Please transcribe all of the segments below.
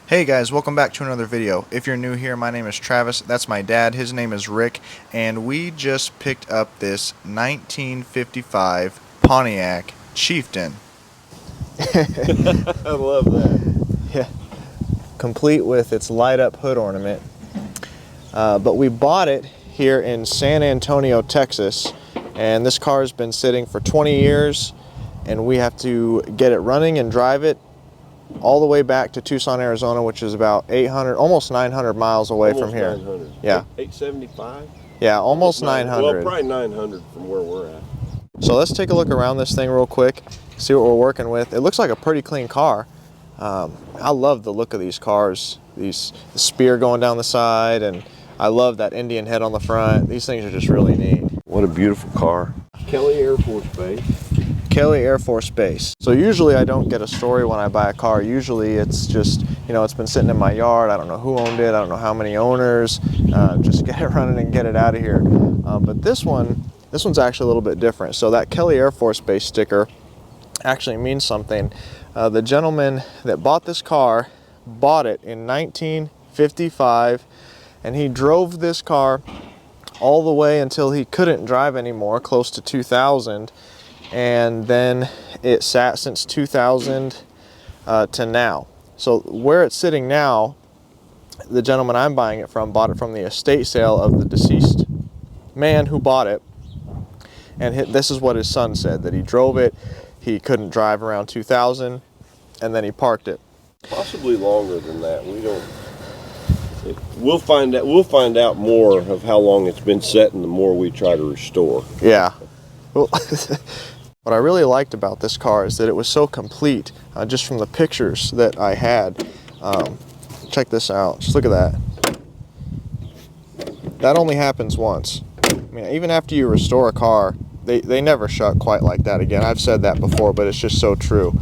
Hey guys, welcome back to another video. If you're new here, my name is Travis, that's my dad, his name is Rick, and we just picked up this 1955 Pontiac Chieftain. I love that. Yeah, complete with its light up hood ornament. But we bought it here in San Antonio, Texas, and this car's been sitting for 20 years, and we have to get it running and drive it all the way back to Tucson, Arizona, which is about 800, almost 900 miles away from here. 900. Yeah. 875? Yeah, almost 900. Well, probably 900 from where we're at. So let's take a look around this thing real quick, see what we're working with. It looks like a pretty clean car. I love the look of these cars. The spear going down the side, and I love that Indian head on the front. These things are just really neat. What a beautiful car. Kelly Air Force Base. Kelly Air Force Base. So usually I don't get a story when I buy a car. Usually it's just, you know, it's been sitting in my yard. I don't know who owned it. I don't know how many owners. Just get it running and get it out of here. But this one's actually a little bit different. So that Kelly Air Force Base sticker actually means something. The gentleman that bought this car bought it in 1955, and he drove this car all the way until he couldn't drive anymore, close to 2000. And then it sat since 2000 to now. So where it's sitting now, the gentleman I'm buying it from bought it from the estate sale of the deceased man who bought it. And this is what his son said, that he drove it, he couldn't drive around 2000, and then he parked it. Possibly longer than that. We don't. We'll find out. We'll find out more of how long it's been sitting the more we try to restore. Yeah. Well, what I really liked about this car is that it was so complete, just from the pictures that I had. Check this out. Just look at that. That only happens once. I mean, even after you restore a car, they never shut quite like that again. I've said that before, but it's just so true.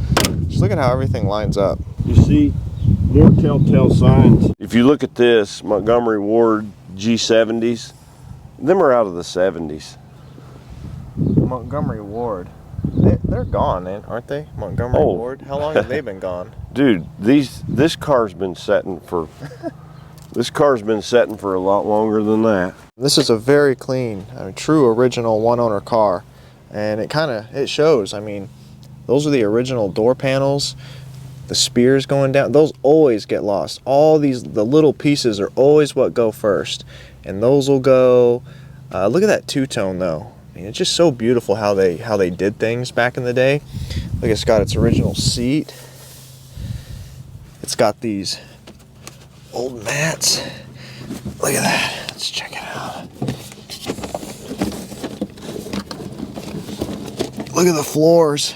Just look at how everything lines up. You see more telltale signs. If you look at this Montgomery Ward G70s, them are out of the 70s. Montgomery Ward. They're gone, aren't they? Montgomery Ward. How long have they been gone? Dude, this car's been setting for this car's been setting for a lot longer than that. This is a very clean, true original one-owner car, and it shows. I mean, those are the original door panels. The spears going down, those always get lost. All the little pieces are always what go first, and those will go. Look at that two-tone though. I mean, it's just so beautiful how they did things back in the day. Look, it's got its original seat. It's got these old mats. Look at that. Let's check it out. Look at the floors.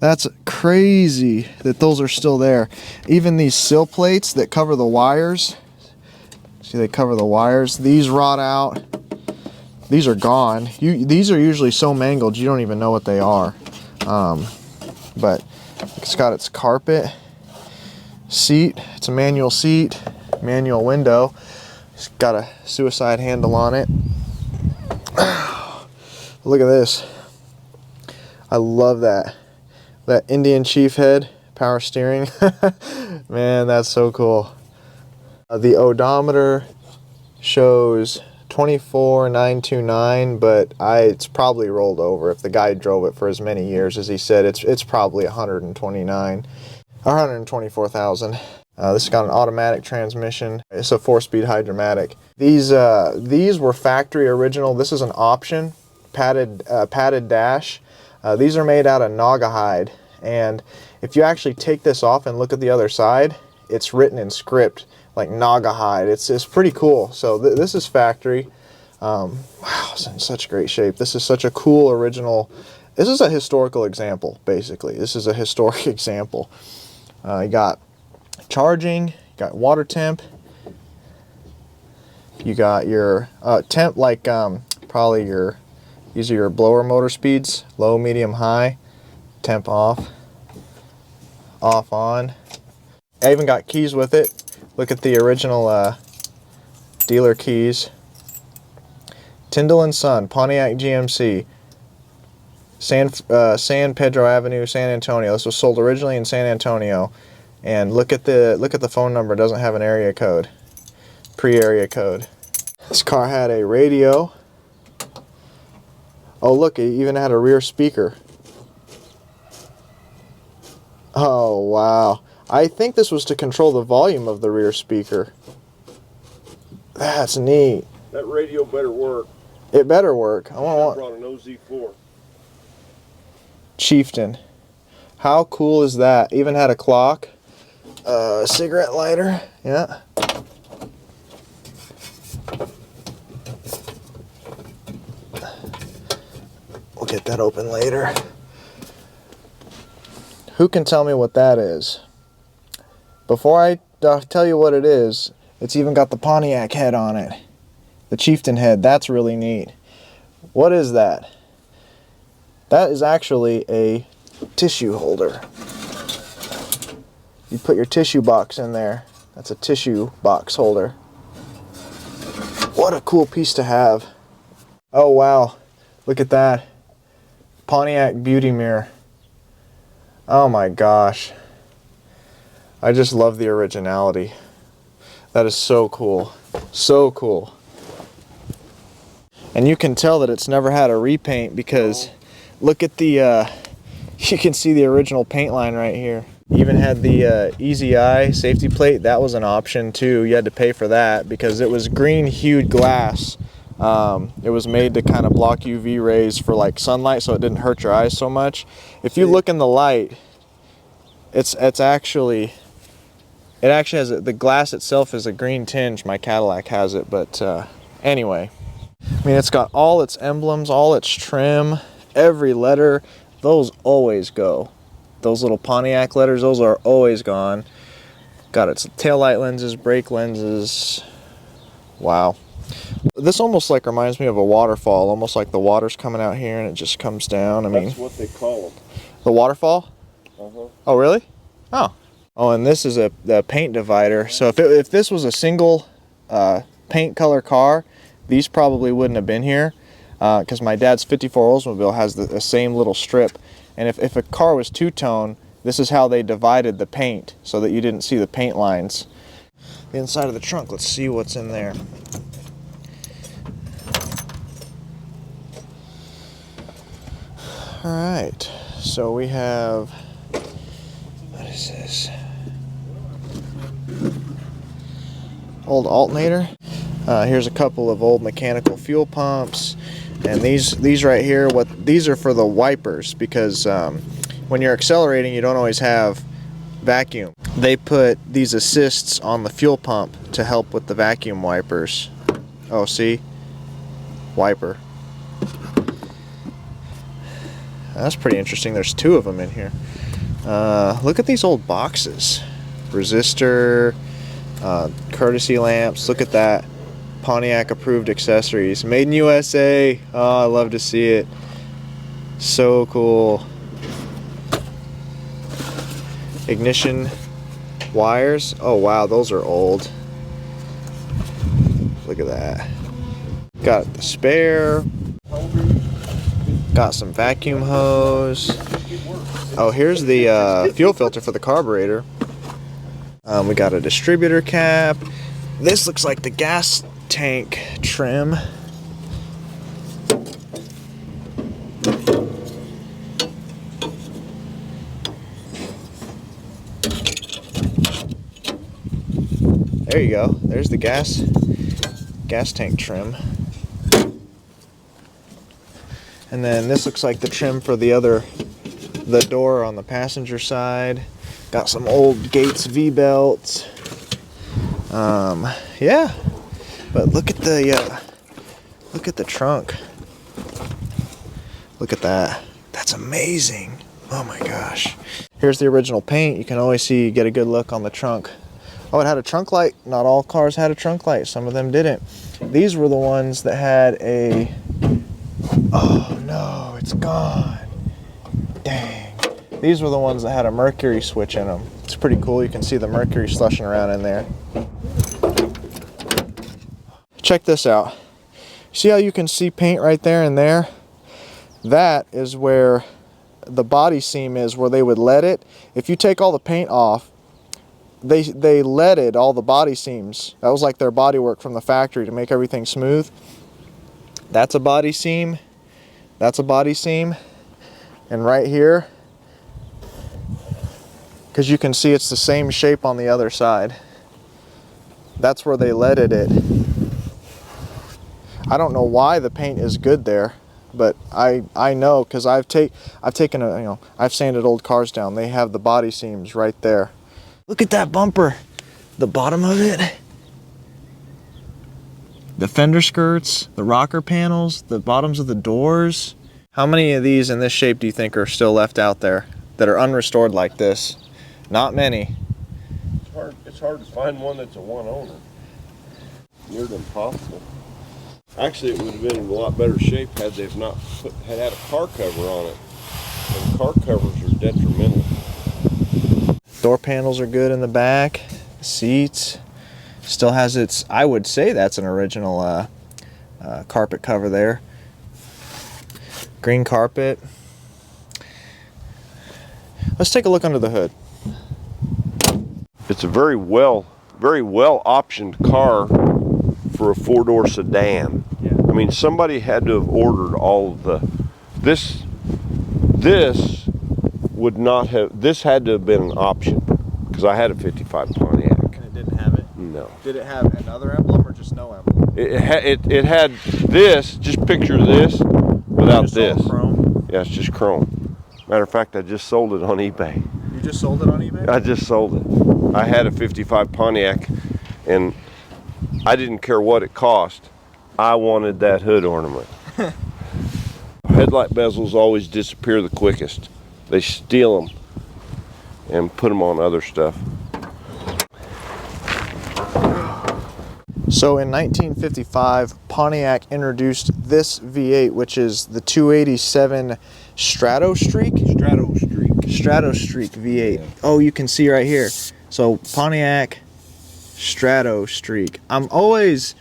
That's crazy that those are still there. Even these sill plates that cover the wires. See, they cover the wires. These rot out. These are gone. These are usually so mangled you don't even know what they are. But it's got its carpet, seat. It's a manual seat, manual window. It's got a suicide handle on it. Look at this. I love that. That Indian chief head, power steering. Man, that's so cool. The odometer shows 24,929, but it's probably rolled over. If the guy drove it for as many years as he said, it's probably 129 or 124,000. This has got an automatic transmission. It's a 4-speed hydromatic. These were factory original. This is an option padded dash. These are made out of Naga hide, and if you actually take this off and look at the other side, it's written in script like Naga hide. It's pretty cool. So this is factory. Wow, it's in such great shape. This is such a cool original. This is a historical example, basically. This is a historic example. You got charging, you got water temp, you got your temp, like probably these are your blower motor speeds, low, medium, high, temp off, off, on. I even got keys with it. Look at the original dealer keys. Tyndall & Son, Pontiac GMC, San Pedro Avenue, San Antonio. This was sold originally in San Antonio. And look at the phone number. It doesn't have an area code, pre-area code. This car had a radio. Oh look, it even had a rear speaker. Oh wow. I think this was to control the volume of the rear speaker. That's neat. That radio better work. It better work. I brought an OZ4. Chieftain. How cool is that? Even had a clock. Cigarette lighter. Yeah. We'll get that open later. Who can tell me what that is? Before I tell you what it is, it's even got the Pontiac head on it. The Chieftain head. That's really neat. What is that? That is actually a tissue holder. You put your tissue box in there. That's a tissue box holder. What a cool piece to have. Oh wow, look at that. Pontiac beauty mirror. Oh my gosh. I just love the originality. That is so cool. So cool. And you can tell that it's never had a repaint because look at the, you can see the original paint line right here. Even had the Easy Eye safety plate. That was an option too. You had to pay for that because it was green hued glass. It was made to kind of block UV rays for like sunlight so it didn't hurt your eyes so much. If you look in the light, it actually has the glass itself is a green tinge. My Cadillac has it, but anyway. I mean, it's got all its emblems, all its trim, every letter. Those always go. Those little Pontiac letters, those are always gone. Got its taillight lenses, brake lenses. Wow. This almost like reminds me of a waterfall, almost like the water's coming out here and it just comes down. I mean, that's what they call them. The waterfall? Uh-huh. Oh, really? Oh. Oh, and this is the paint divider. So if this was a single paint color car, these probably wouldn't have been here because my dad's 54 Oldsmobile has the same little strip. And if a car was two-tone, this is how they divided the paint so that you didn't see the paint lines. The inside of the trunk, let's see what's in there. Alright, so we have, what is this? Old alternator. Here's a couple of old mechanical fuel pumps. And these right here, these are for the wipers because when you're accelerating, you don't always have vacuum. They put these assists on the fuel pump to help with the vacuum wipers. Oh, see? Wiper. That's pretty interesting. There's two of them in here. Look at these old boxes. Resistor, courtesy lamps. Look at that. Pontiac approved accessories. Made in USA. Oh, I love to see it. So cool. Ignition wires. Oh wow, those are old. Look at that. Got the spare. Got some vacuum hose. Oh, here's the fuel filter for the carburetor. We got a distributor cap. This looks like the gas tank trim. There you go. There's the gas tank trim. And then this looks like the trim for the door on the passenger side. Got some old Gates V-belts. Yeah. But look at the trunk. Look at that. That's amazing. Oh my gosh. Here's the original paint. You can always see, get a good look on the trunk. Oh, it had a trunk light. Not all cars had a trunk light. Some of them didn't. These were the ones that had a... Oh no, it's gone. Dang. These were the ones that had a mercury switch in them. It's pretty cool. You can see the mercury slushing around in there. Check this out. See how you can see paint right there and there? That is where the body seam is, where they would let it. If you take all the paint off, they leaded all the body seams. That was like their body work from the factory to make everything smooth. That's a body seam. That's a body seam. And right here, because you can see it's the same shape on the other side. That's where they leaded it. I don't know why the paint is good there, but I know because I've taken a, I've sanded old cars down. They have the body seams right there. Look at that bumper, the bottom of it, the fender skirts, the rocker panels, the bottoms of the doors. How many of these in this shape do you think are still left out there that are unrestored like this? Not many. It's hard to find one that's a one owner. Nearly impossible. Actually, it would have been in a lot better shape had they not had a car cover on it. And car covers are detrimental. Door panels are good in the back. Seats still has its, I would say that's an original carpet cover there. Green carpet. Let's take a look under the hood. It's a very well optioned car for a four-door sedan. Yeah. I mean, somebody had to have ordered all of the, this would not have, this had to have been an option, because I had a 55 Pontiac. And it didn't have it? No. Did it have another emblem or just no emblem? It had this, just picture this, without Just this. all chrome? Yeah, it's just chrome. Matter of fact, I just sold it on eBay. You just sold it on eBay? I just sold it. I had a 55 Pontiac, and I didn't care what it cost. I wanted that hood ornament. Headlight bezels always disappear the quickest. They steal them and put them on other stuff. So in 1955, Pontiac introduced this V8, which is the 287 Stratostreak V8. Yeah. Oh, you can see right here. So Pontiac Stratostreak. I'm always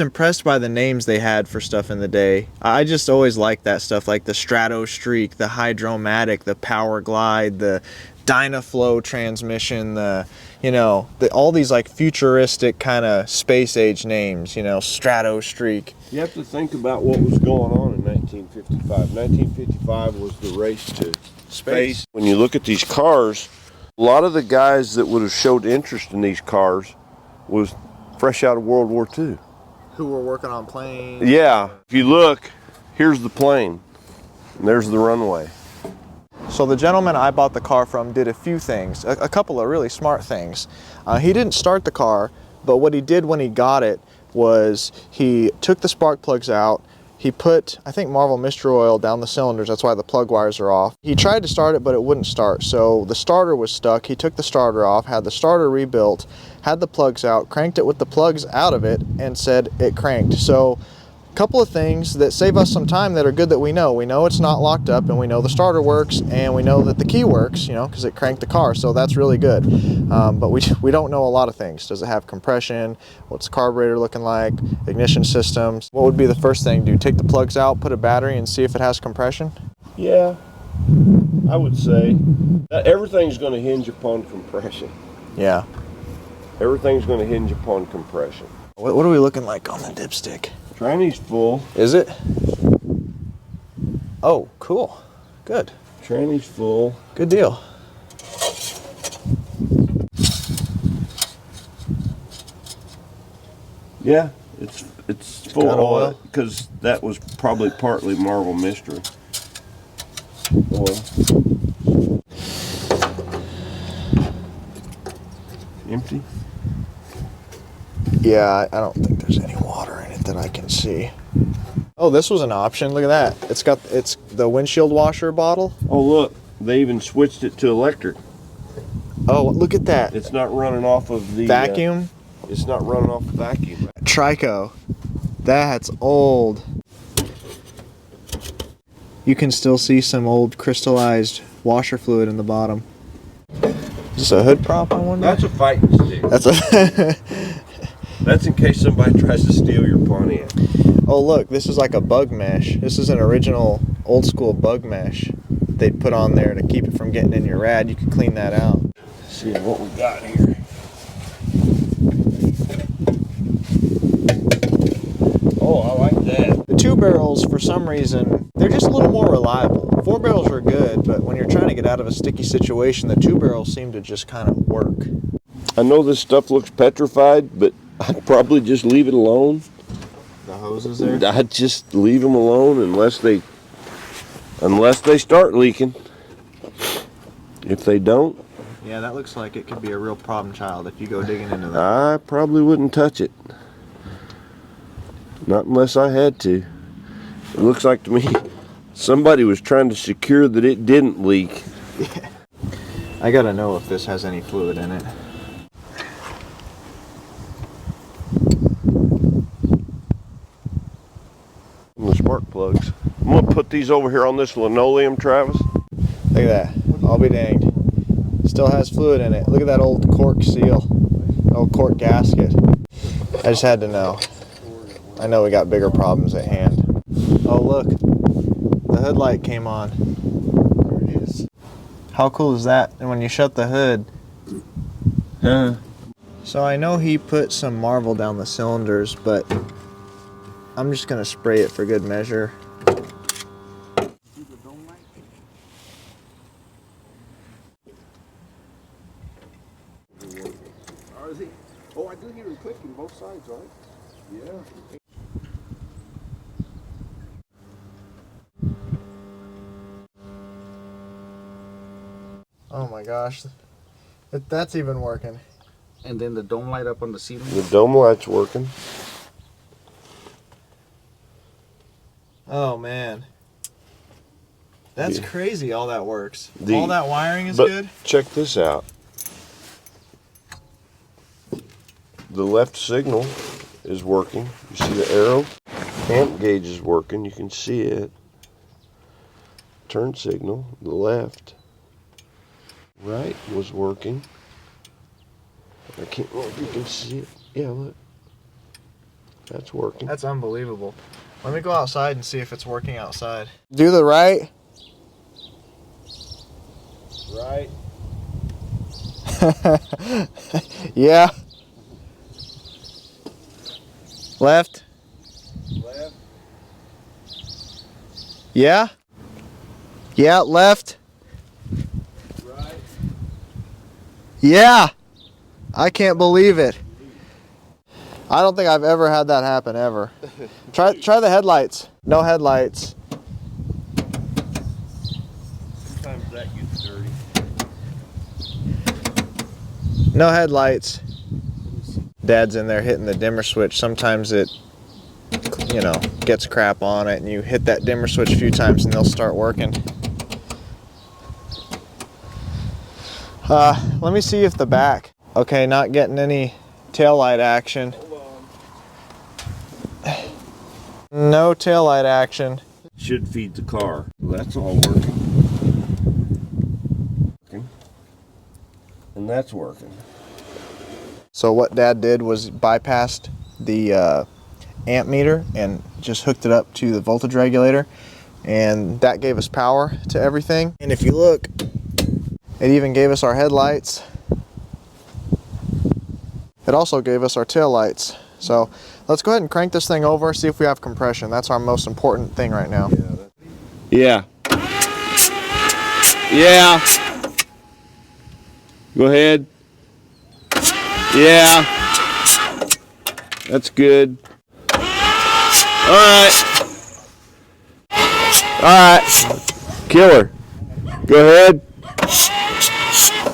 impressed by the names they had for stuff in the day. I just always liked that stuff, like the Stratostreak, the Hydromatic, the Power Glide, the Dynaflow transmission, all these like futuristic kind of space age names, Stratostreak. You have to think about what was going on in 1955. 1955 was the race to space. When you look at these cars, a lot of the guys that would have showed interest in these cars was fresh out of World War II. Who were working on planes. Yeah, if you look, here's the plane, and there's the runway. So the gentleman I bought the car from did a few things, a couple of really smart things. He didn't start the car, but what he did when he got it was he took the spark plugs out. He put, I think, Marvel Mystery Oil down the cylinders. That's why the plug wires are off. He tried to start it, but it wouldn't start. So the starter was stuck. He took the starter off, had the starter rebuilt, had the plugs out, cranked it with the plugs out of it, and said it cranked. So a couple of things that save us some time that are good that we know. We know it's not locked up, and we know the starter works, and we know that the key works, because it cranked the car. So that's really good. But we don't know a lot of things. Does it have compression? What's the carburetor looking like? Ignition systems. What would be the first thing to do? Take the plugs out, put a battery, and see if it has compression? Yeah, I would say everything's going to hinge upon compression. Yeah. Everything's going to hinge upon compression. What are we looking like on the dipstick? Tranny's full. Is it? Oh, cool. Good. Tranny's full. Good deal. Yeah, it's full got of oil? because that was probably partly Marvel Mystery oil. Empty? Yeah, I don't think there's any water in it that I can see. Oh, this was an option. Look at that. It's the windshield washer bottle. Oh, look, they even switched it to electric. Oh, look at that. It's not running off of the Vacuum. It's not running off the vacuum. Trico. That's old. You can still see some old crystallized washer fluid in the bottom. Is this a hood prop, I wonder? That's a fighting stick. That's a... That's in case somebody tries to steal your Pontiac. Oh, look, this is like a bug mesh. This is an original old school bug mesh they put on there to keep it from getting in your rad. You can clean that out. see what we got here. Oh, I like that. The 2 barrels, for some reason, they're just a little more reliable. 4 barrels are good, but when you're trying to get out of a sticky situation, the 2 barrels seem to just kind of work. I know this stuff looks petrified, but I'd probably just leave it alone. The hoses there? I'd just leave them alone unless they start leaking. If they don't, Yeah, that looks like it could be a real problem child if you go digging into that. I probably wouldn't touch it. Not unless I had to. It looks like to me somebody was trying to secure that it didn't leak. Yeah. I gotta know if this has any fluid in it. And the spark plugs. I'm gonna put these over here on this linoleum, Travis. Look at that. I'll be danged. Still has fluid in it. Look at that old cork seal. Old cork gasket. I just had to know. I know we got bigger problems at hand. Oh look. The hood light came on. There it is. How cool is that? And when you shut the hood. So I know he put some Marvel down the cylinders, but I'm just gonna spray it for good measure. Oh, I do hear him clicking both sides, right? Yeah. Oh my gosh. That's even working. And then the dome light up on the ceiling. The dome light's working. Oh man. That's Yeah. crazy all that works. The- All that wiring is But good? check this out. The left signal is working. You see the arrow? Amp gauge is working. You can see it. Turn signal, the left. Right was working. I can't know if you can see it. Yeah, look. That's working. That's unbelievable. Let me go outside and see if it's working outside. Do the right. Right. Yeah. Left. Left. Yeah. Yeah, left. Right. Yeah. I can't believe it. I don't think I've ever had that happen ever. Try the headlights. No headlights. Sometimes that gets dirty. No headlights. Dad's in there hitting the dimmer switch. Sometimes it, you know, gets crap on it, and you hit that dimmer switch a few times and they'll start working. Let me see if the back. Okay, not getting any taillight action. No taillight action. Should feed the car. That's all working. And that's working. So what Dad did was bypassed the amp meter and just hooked it up to the voltage regulator, and that gave us power to everything. And if you look, it even gave us our headlights. It also gave us our tail lights. So let's go ahead and crank this thing over, see if we have compression. That's our most important thing right now. Yeah. Yeah. Go ahead. Yeah. That's good. All right. All right. Killer. Go ahead.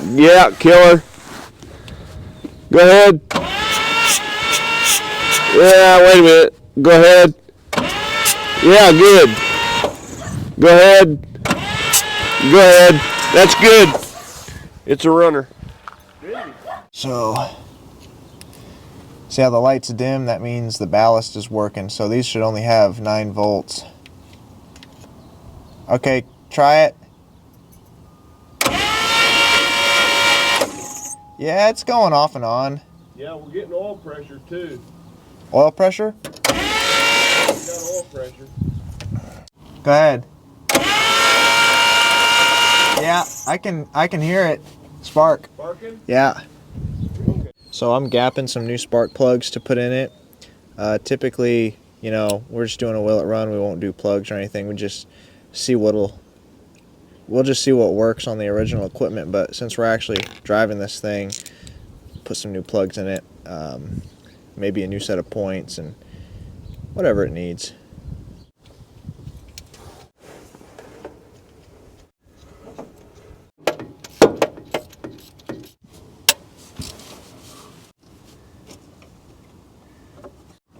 Yeah, killer. Go ahead. Yeah, wait a minute. Go ahead. Yeah, good. Go ahead. Go ahead. That's good. It's a runner. So, see how the light's dim? That means the ballast is working. So these should only have 9 volts. Okay, try it. Yeah, it's going off and on. Yeah, we're getting oil pressure too. Oil pressure? We got oil pressure. Go ahead. Yeah, I can hear it. Spark. Sparking? Yeah. Okay. So I'm gapping some new spark plugs to put in it. Typically, you know, we're just doing a will it run. We won't do plugs or anything. We just see we'll just see what works on the original equipment. But since we're actually driving this thing, put some new plugs in it. Maybe a new set of points and whatever it needs.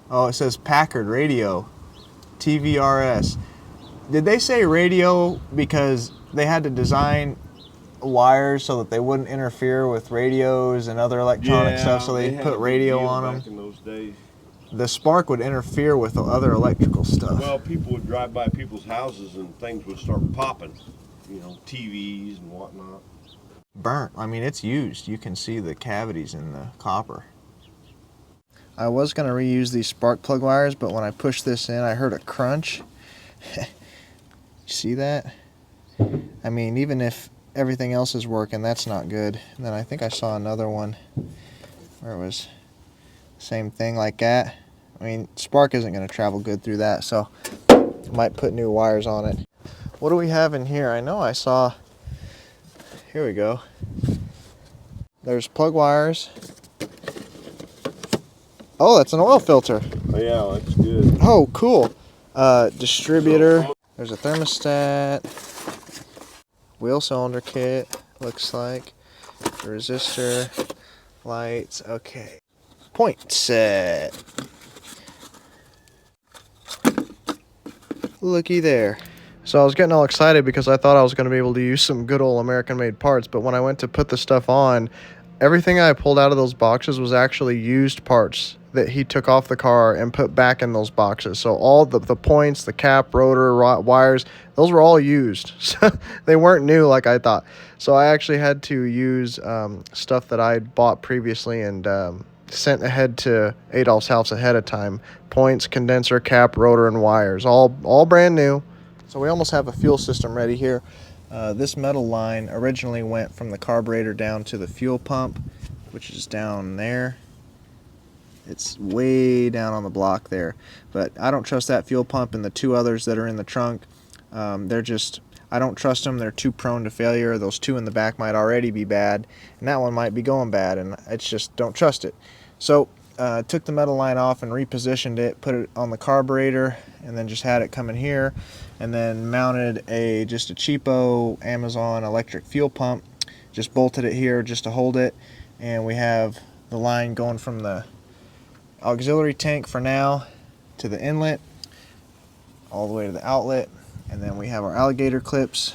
Oh, it says Packard radio, TVRS. Did they say radio because they had to design wires so that they wouldn't interfere with radios and other electronic stuff, so they put radio on them? Back in those days. The spark would interfere with the other electrical stuff. Well, people would drive by people's houses and things would start popping, you know, TVs and whatnot. Burnt. I mean, it's used. You can see the cavities in the copper. I was going to reuse these spark plug wires, but when I pushed this in, I heard a crunch. You see that? I mean, even if everything else is working, that's not good. And then I think I saw another one where it was same thing like that. I mean, spark isn't going to travel good through that, so I might put new wires on it. What do we have in here? I know I saw, here we go. There's plug wires. Oh, that's an oil filter. Oh yeah, that's good. Oh, cool. Distributor. There's a thermostat. Wheel cylinder kit, looks like. The resistor. Lights. Okay. Point set. Looky there. So I was getting all excited because I thought I was going to be able to use some good old American-made parts, but when I went to put the stuff on, everything I pulled out of those boxes was actually used parts that he took off the car and put back in those boxes. So all the points, the cap, rotor, wires, those were all used. They weren't new like I thought. So I actually had to use stuff that I bought previously and sent ahead to Adolph's house ahead of time. Points, condenser, cap, rotor, and wires, all brand new. So we almost have a fuel system ready here. This metal line originally went from the carburetor down to the fuel pump, which is down there. It's way down on the block there. But I don't trust that fuel pump and the two others that are in the trunk. They're just, I don't trust them. They're too prone to failure. Those two in the back might already be bad, and that one might be going bad, and it's just, don't trust it. So took the metal line off and repositioned it, put it on the carburetor, and then just had it coming here, and then mounted just a cheapo Amazon electric fuel pump. Just bolted it here just to hold it, and we have the line going from the auxiliary tank for now to the inlet all the way to the outlet, and then we have our alligator clips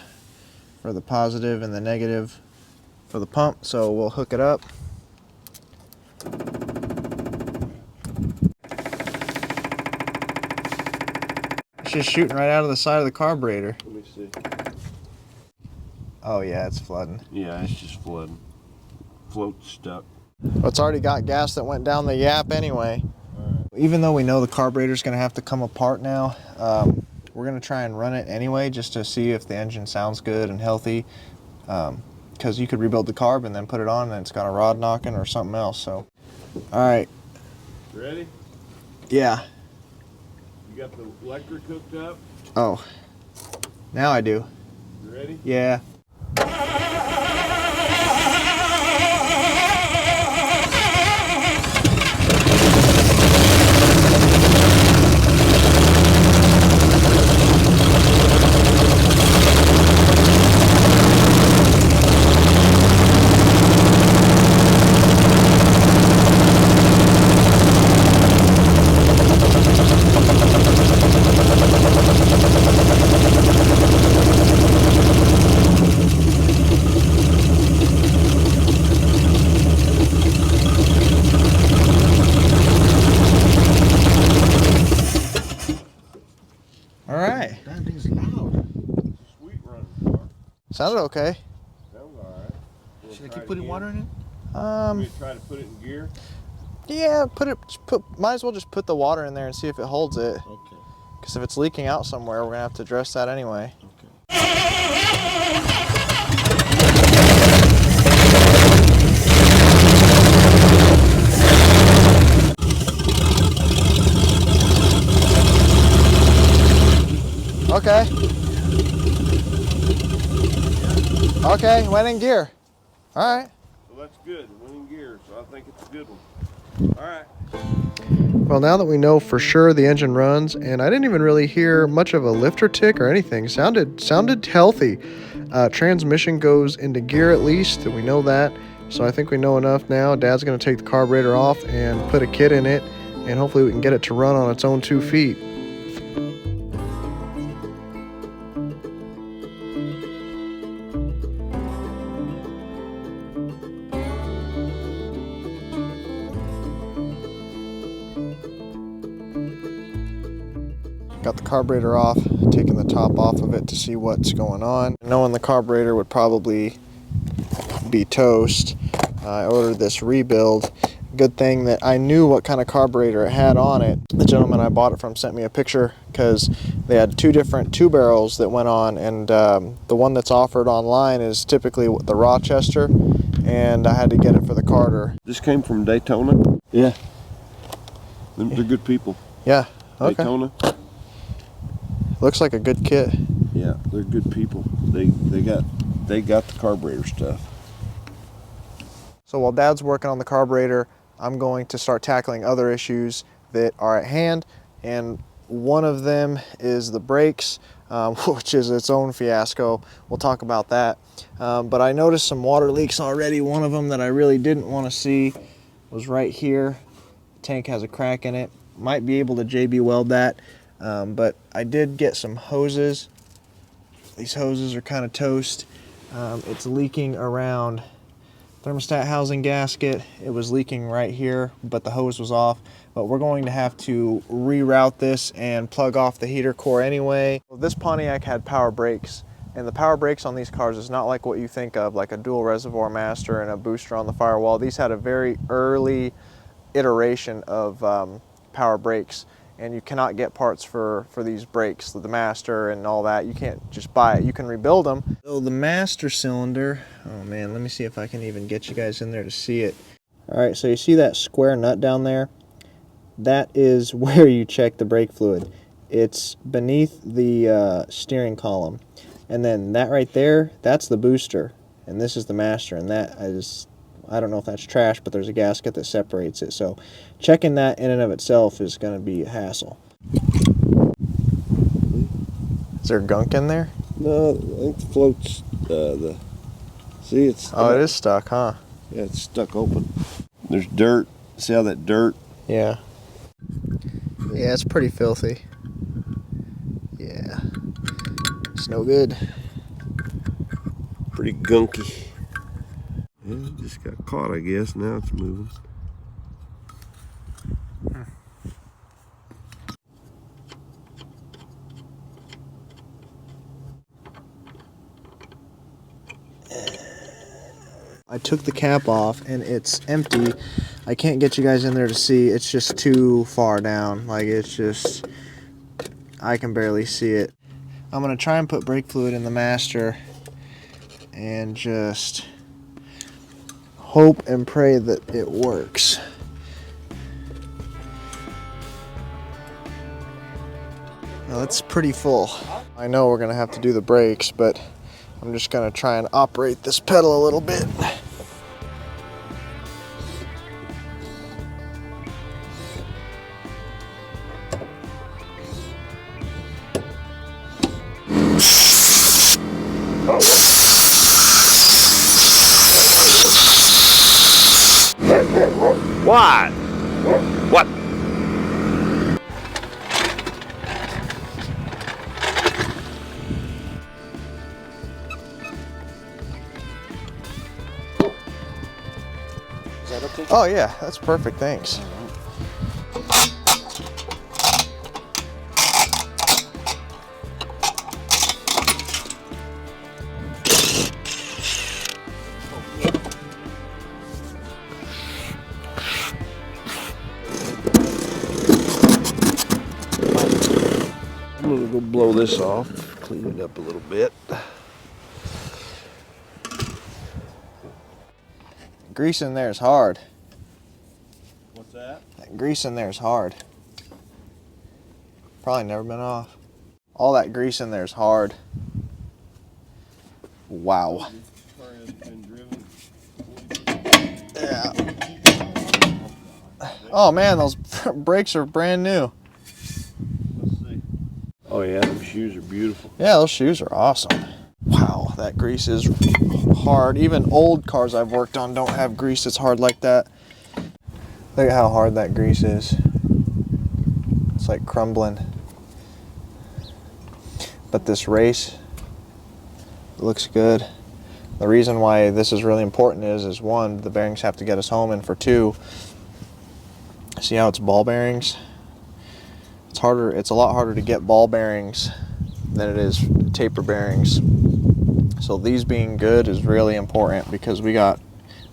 for the positive and the negative for the pump. So we'll hook it up. It's just shooting right out of the side of the carburetor. Let me see. Oh yeah, it's flooding. Yeah, it's just flooding. Float stuck. Well, it's already got gas that went down the yap anyway. Even though we know the carburetor's going to have to come apart now, we're going to try and run it anyway just to see if the engine sounds good and healthy. Because you could rebuild the carb and then put it on and it's got a rod knocking or something else. So, all right. Ready? Yeah. You got the electric hooked up? Oh, now I do. You ready? Yeah. That thing's loud. Sweet running car. Sounded okay. Sounds alright. Should I keep putting water in it? We try to put it in gear. Yeah, might as well just put the water in there and see if it holds it. Okay. Because if it's leaking out somewhere, we're going to have to address that anyway. Okay. Okay, went in gear. All right. So that's good. It went in gear, so I think it's a good one. All right. Well, now that we know for sure the engine runs, and I didn't even really hear much of a lifter tick or anything. Sounded healthy. Transmission goes into gear at least, and we know that. So I think we know enough now. Dad's going to take the carburetor off and put a kit in it, and hopefully we can get it to run on its own 2 feet. Got the carburetor off, taking the top off of it to see what's going on. Knowing the carburetor would probably be toast, I ordered this rebuild. Good thing that I knew what kind of carburetor it had on it. The gentleman I bought it from sent me a picture because they had 2 different 2 barrels that went on, and the one that's offered online is typically the Rochester, and I had to get it for the Carter. This came from Daytona? Yeah. They're good people. Yeah, okay. Daytona? Looks like a good kit. Yeah, they're good people. They got the carburetor stuff. So while Dad's working on the carburetor, I'm going to start tackling other issues that are at hand, and one of them is the brakes, which is its own fiasco. We'll talk about that. But I noticed some water leaks already. One of them that I really didn't want to see was right here. The tank has a crack in it. Might be able to JB weld that, but I did get some hoses. These hoses are kind of toast. It's leaking around thermostat housing gasket. It was leaking right here, but the hose was off. But we're going to have to reroute this and plug off the heater core anyway. This Pontiac had power brakes, and the power brakes on these cars is not like what you think of, like a dual reservoir master and a booster on the firewall. These had a very early iteration of power brakes, and you cannot get parts for these brakes, the master and all that. You can't just buy it, you can rebuild them. So the master cylinder, oh man, let me see if I can even get you guys in there to see it. All right, so you see that square nut down there? That is where you check the brake fluid. It's beneath the steering column. And then that right there, that's the booster, and this is the master, and that is, I don't know if that's trash, but there's a gasket that separates it. So checking that in and of itself is going to be a hassle. Is there gunk in there? No, I think the float's see, it's Oh, it is stuck, huh? Yeah, it's stuck open. There's dirt. See how that dirt? Yeah. Yeah, it's pretty filthy. Yeah. It's no good. Pretty gunky. Yeah, it just got caught, I guess. Now it's moving. I took the cap off and it's empty. I can't get you guys in there to see. It's just too far down. Like, it's just, I can barely see it. I'm gonna try and put brake fluid in the master and just hope and pray that it works. Now it's pretty full. I know we're gonna have to do the brakes, but I'm just gonna try and operate this pedal a little bit. What? What? Is that okay? Oh yeah, that's perfect, thanks. I'm gonna go blow this off, clean it up a little bit. Grease in there is hard. What's that? That grease in there is hard. Probably never been off. All that grease in there is hard. Wow. Yeah. Oh man, those brakes are brand new. Let's see. Oh yeah, them shoes are beautiful. Yeah, those shoes are awesome. Wow, that grease is hard. Even old cars I've worked on don't have grease that's hard like that. Look at how hard that grease is. It's like crumbling. But this race looks good. The reason why this is really important is one, the bearings have to get us home, and for two, see how it's ball bearings? It's a lot harder to get ball bearings than it is taper bearings. So these being good is really important because we have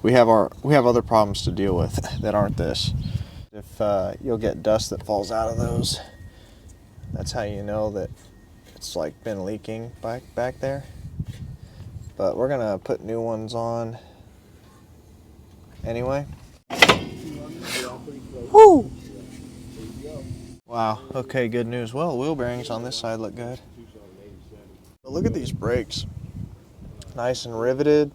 other problems to deal with that aren't this. If you'll get dust that falls out of those, that's how you know that it's like been leaking back there. But we're gonna put new ones on anyway. Woo! Wow, okay, good news. Well, wheel bearings on this side look good. But look at these brakes. Nice and riveted,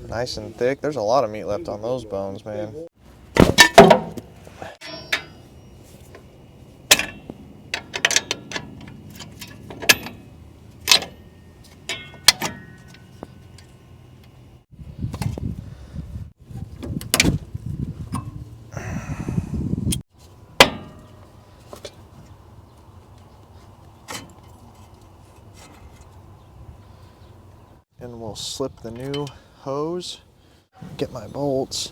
nice and thick. There's a lot of meat left on those bones, man. And we'll slip the new hose, get my bolts.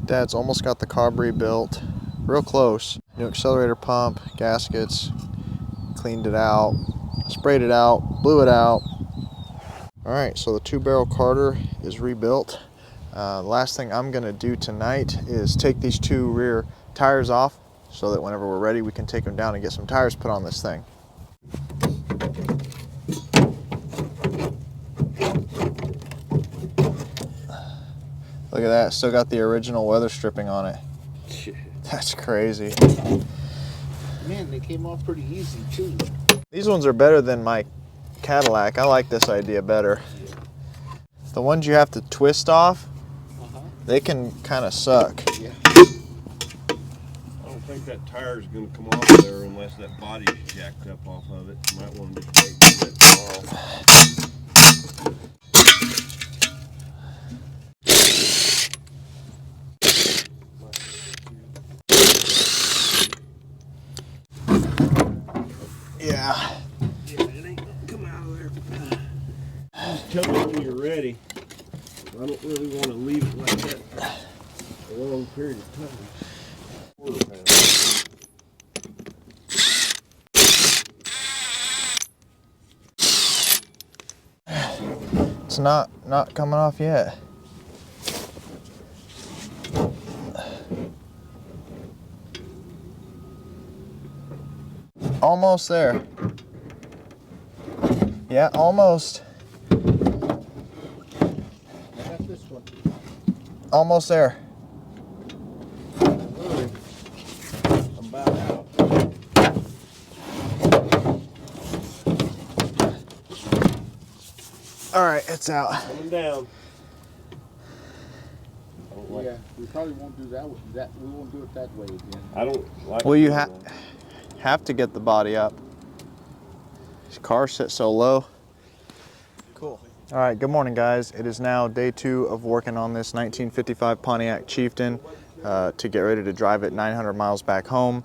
Dad's almost got the carb rebuilt, real close. New accelerator pump, gaskets, cleaned it out, sprayed it out, blew it out. All right, so the 2-barrel Carter is rebuilt. The last thing I'm gonna do tonight is take these 2 rear tires off so that whenever we're ready, we can take them down and get some tires put on this thing. Look at that, still got the original weather stripping on it. That's crazy. Man, they came off pretty easy too. These ones are better than my Cadillac. I like this idea better. The ones you have to twist off, they can kind of suck. Yeah. I don't think that tire's gonna come off there unless that body's jacked up off of it. You might want to just wait and get that tomorrow. Yeah. Yeah, it ain't gonna come out of there. Just tell me when you're ready. I don't really want to leave it like that a long period of time. It's not coming off yet. Almost there. Yeah, almost. I got this one. Almost there. I'm about out. All right, it's out. Coming down. Yeah, we probably won't do that. We won't do it that way again. I don't like. Well, you have to get the body up. This car sits so low. Cool. All right, good morning guys. It is now day 2 of working on this 1955 Pontiac Chieftain to get ready to drive it 900 miles back home.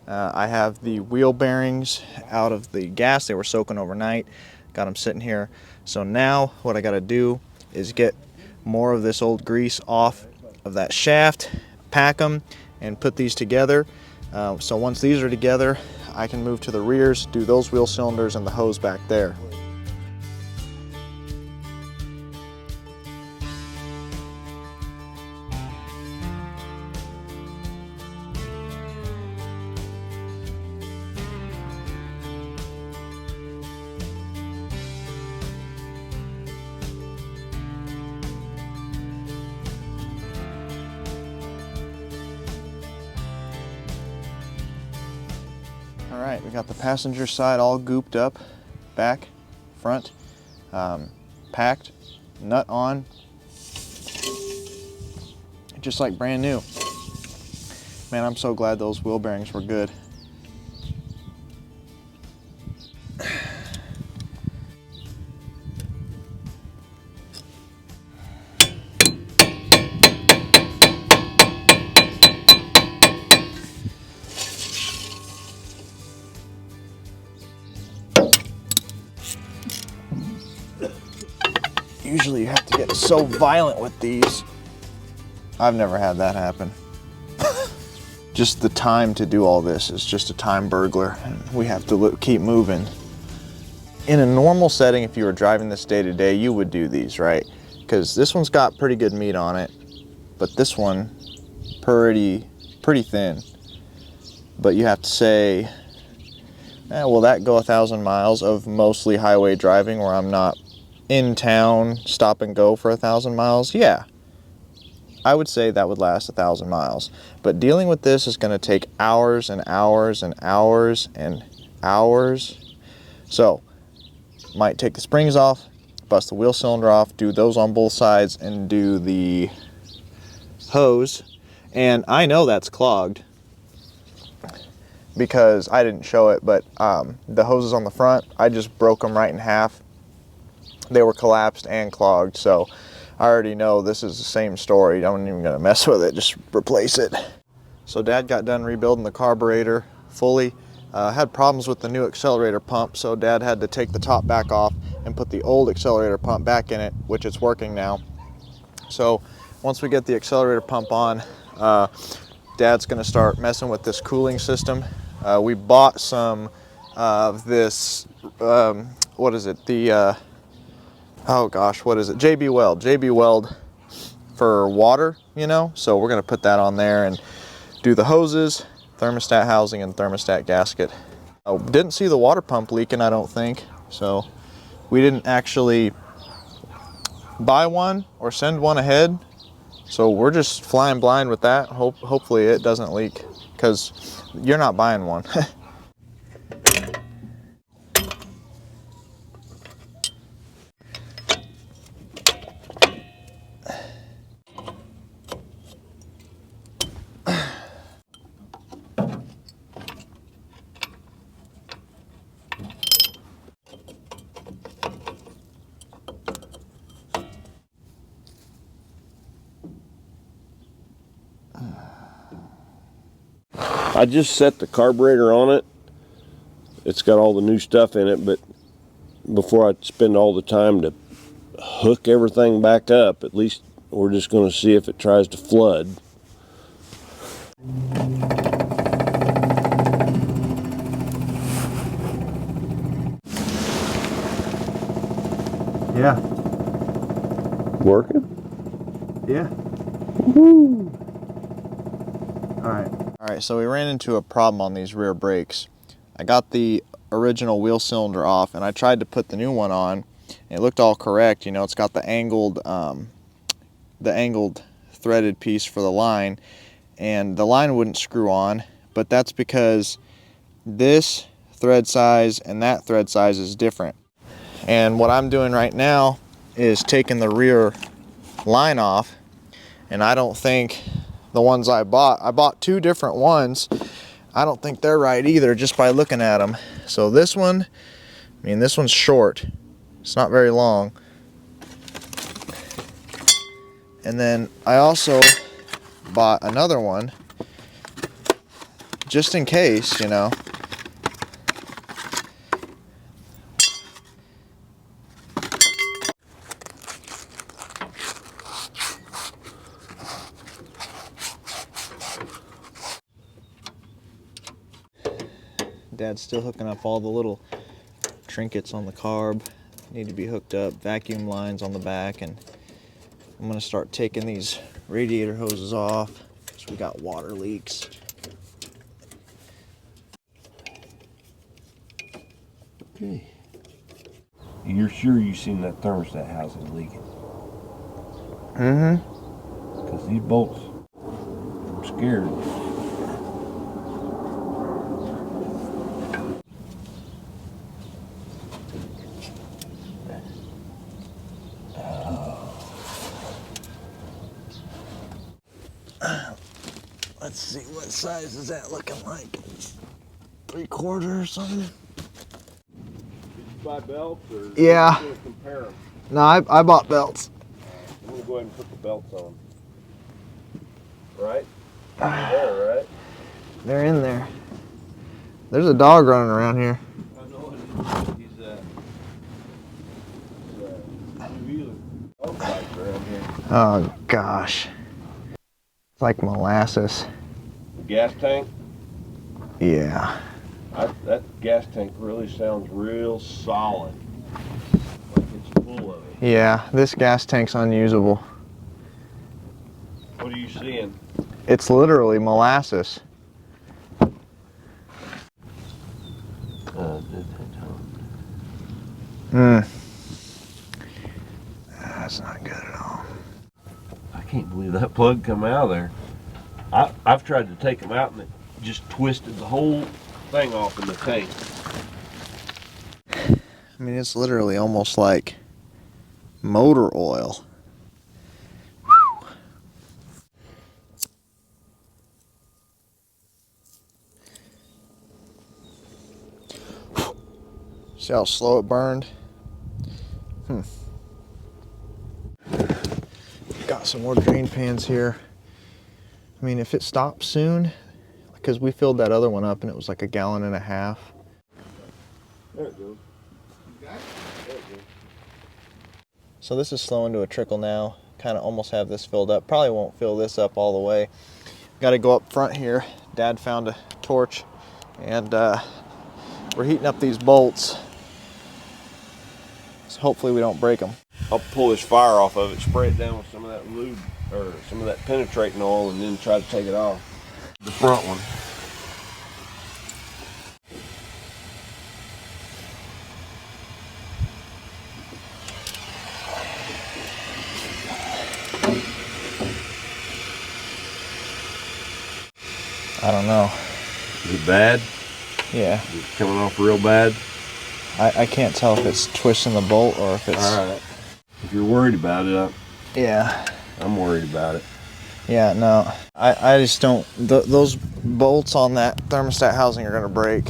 I have the wheel bearings out of the gas. They were soaking overnight. Got them sitting here. So now what I got to do is get more of this old grease off of that shaft, pack them, and put these together. So once these are together, I can move to the rears, do those wheel cylinders and the hose back there. All right, we got the passenger side all gooped up, back, front, packed, nut on, just like brand new. Man, I'm so glad those wheel bearings were good. Usually you have to get so violent with these. I've never had that happen. Just the time to do all this is just a time burglar, and we have to keep moving. In a normal setting, if you were driving this day to day, you would do these, right? Because this one's got pretty good meat on it, but this one pretty thin. But you have to say, will that go 1,000 miles of mostly highway driving where I'm not in town, stop and go for 1,000 miles? Yeah, I would say that would last 1,000 miles. But dealing with this is going to take hours and hours and hours and hours. So, might take the springs off, bust the wheel cylinder off, do those on both sides, and do the hose. And I know that's clogged because I didn't show it, but the hoses on the front, I just broke them right in half. They were collapsed and clogged, so I already know this is the same story. I'm not even gonna mess with it, just replace it. So Dad got done rebuilding the carburetor fully. Had problems with the new accelerator pump, so Dad had to take the top back off and put the old accelerator pump back in it, which it's working now. So once we get the accelerator pump on, Dad's gonna start messing with this cooling system. We bought some of this, what is it? Oh gosh, what is it? JB Weld for water, you know? So we're gonna put that on there and do the hoses, thermostat housing, and thermostat gasket. I didn't see the water pump leaking, I don't think. So we didn't actually buy one or send one ahead. So we're just flying blind with that. Hopefully it doesn't leak, because you're not buying one. I just set the carburetor on it. It's got all the new stuff in it, but before I spend all the time to hook everything back up, at least we're just going to see if it tries to flood. Yeah. Working? Yeah. Woo-hoo. All right, so we ran into a problem on these rear brakes. I got the original wheel cylinder off and I tried to put the new one on. And it looked all correct, you know, it's got the angled threaded piece for the line, and the line wouldn't screw on, but that's because this thread size and that thread size is different. And what I'm doing right now is taking the rear line off, and I don't think the ones I bought two different ones. I don't think they're right either, just by looking at them. So this one, I mean, this one's short. It's not very long. And then I also bought another one just in case, you know. Dad's still hooking up all the little trinkets on the carb. Need to be hooked up, vacuum lines on the back, and I'm gonna start taking these radiator hoses off because we got water leaks. Okay. You're sure you've seen that thermostat housing leaking? Mm-hmm. Because these bolts, I'm scared. Let's see, what size is that looking like? 3/4 or something? Did you buy belts or Yeah. are you going to compare them? No, I bought belts. I'm going to go ahead and put the belts on. Right? There, right? They're in there. There's a dog running around here. I know it. He's two-wheeler. Dog bikes around here. Oh gosh. It's like molasses. The gas tank? Yeah. That gas tank really sounds real solid. Like it's full of it. Yeah, this gas tank's unusable. What are you seeing? It's literally molasses. That's not good at all. I can't believe that plug come out of there. I've tried to take them out and it just twisted the whole thing off in the tank. I mean, it's literally almost like motor oil. See how slow it burned? Got some more drain pans here. I mean, if it stops soon, because we filled that other one up and it was like 1.5 gallons. There it goes. So this is slowing to a trickle now. Kind of almost have this filled up. Probably won't fill this up all the way. Got to go up front here. Dad found a torch and we're heating up these bolts. So hopefully we don't break them. I'll pull this fire off of it, spray it down with some of that lube or some of that penetrating oil, and then try to take it off. The front one. I don't know. Is it bad? Yeah. Is it coming off real bad? I can't tell if it's twisting the bolt or if it's... All right. If you're worried about it, Yeah. I'm worried about it. Yeah, no. I just don't... those bolts on that thermostat housing are going to break.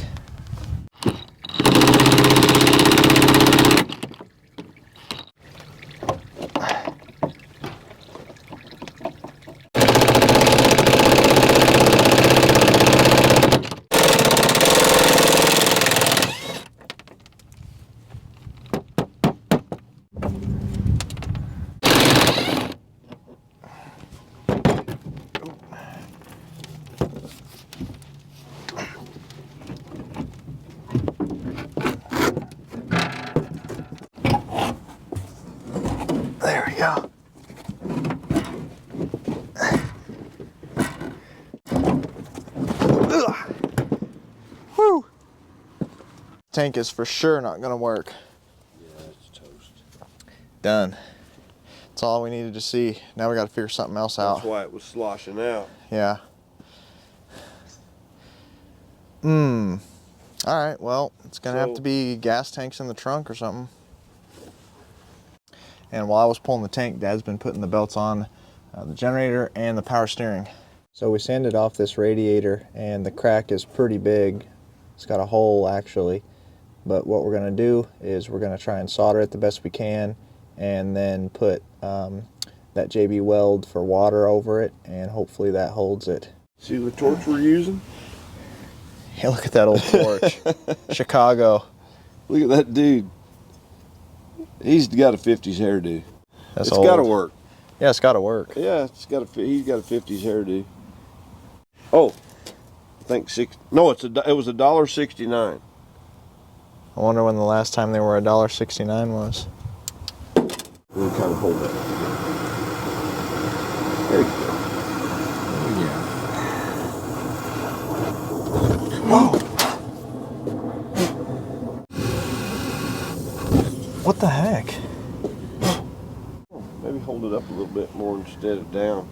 There we go. Ugh. Whew. Tank is for sure not gonna work. Yeah, it's toast. Done. That's all we needed to see. Now we gotta figure something else out. That's why it was sloshing out. Yeah. All right, well, it's gonna have to be gas tanks in the trunk or something. And while I was pulling the tank, Dad's been putting the belts on the generator and the power steering. So we sanded off this radiator and the crack is pretty big. It's got a hole actually. But what we're gonna do is we're gonna try and solder it the best we can and then put that JB Weld for water over it, and hopefully that holds it. See the torch we're using? Hey, look at that old torch. Chicago. Look at that dude. He's got a 50s hairdo. That's It's old. got to work. Yeah, it's got to work. Yeah, he's got a 50s hairdo. Oh, I think no, it was $1.69. I wonder when the last time they were $1.69 was. We'll kind of hold that. There you go. Whoa! What the heck? Maybe hold it up a little bit more instead of down.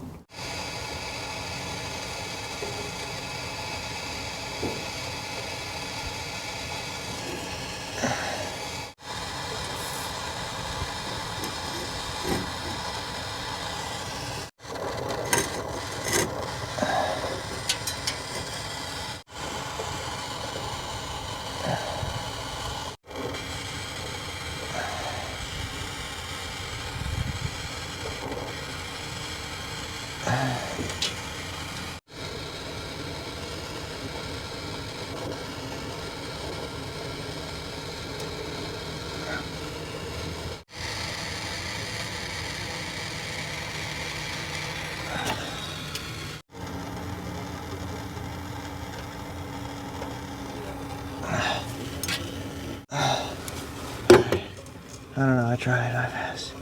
I don't know, I tried, I passed.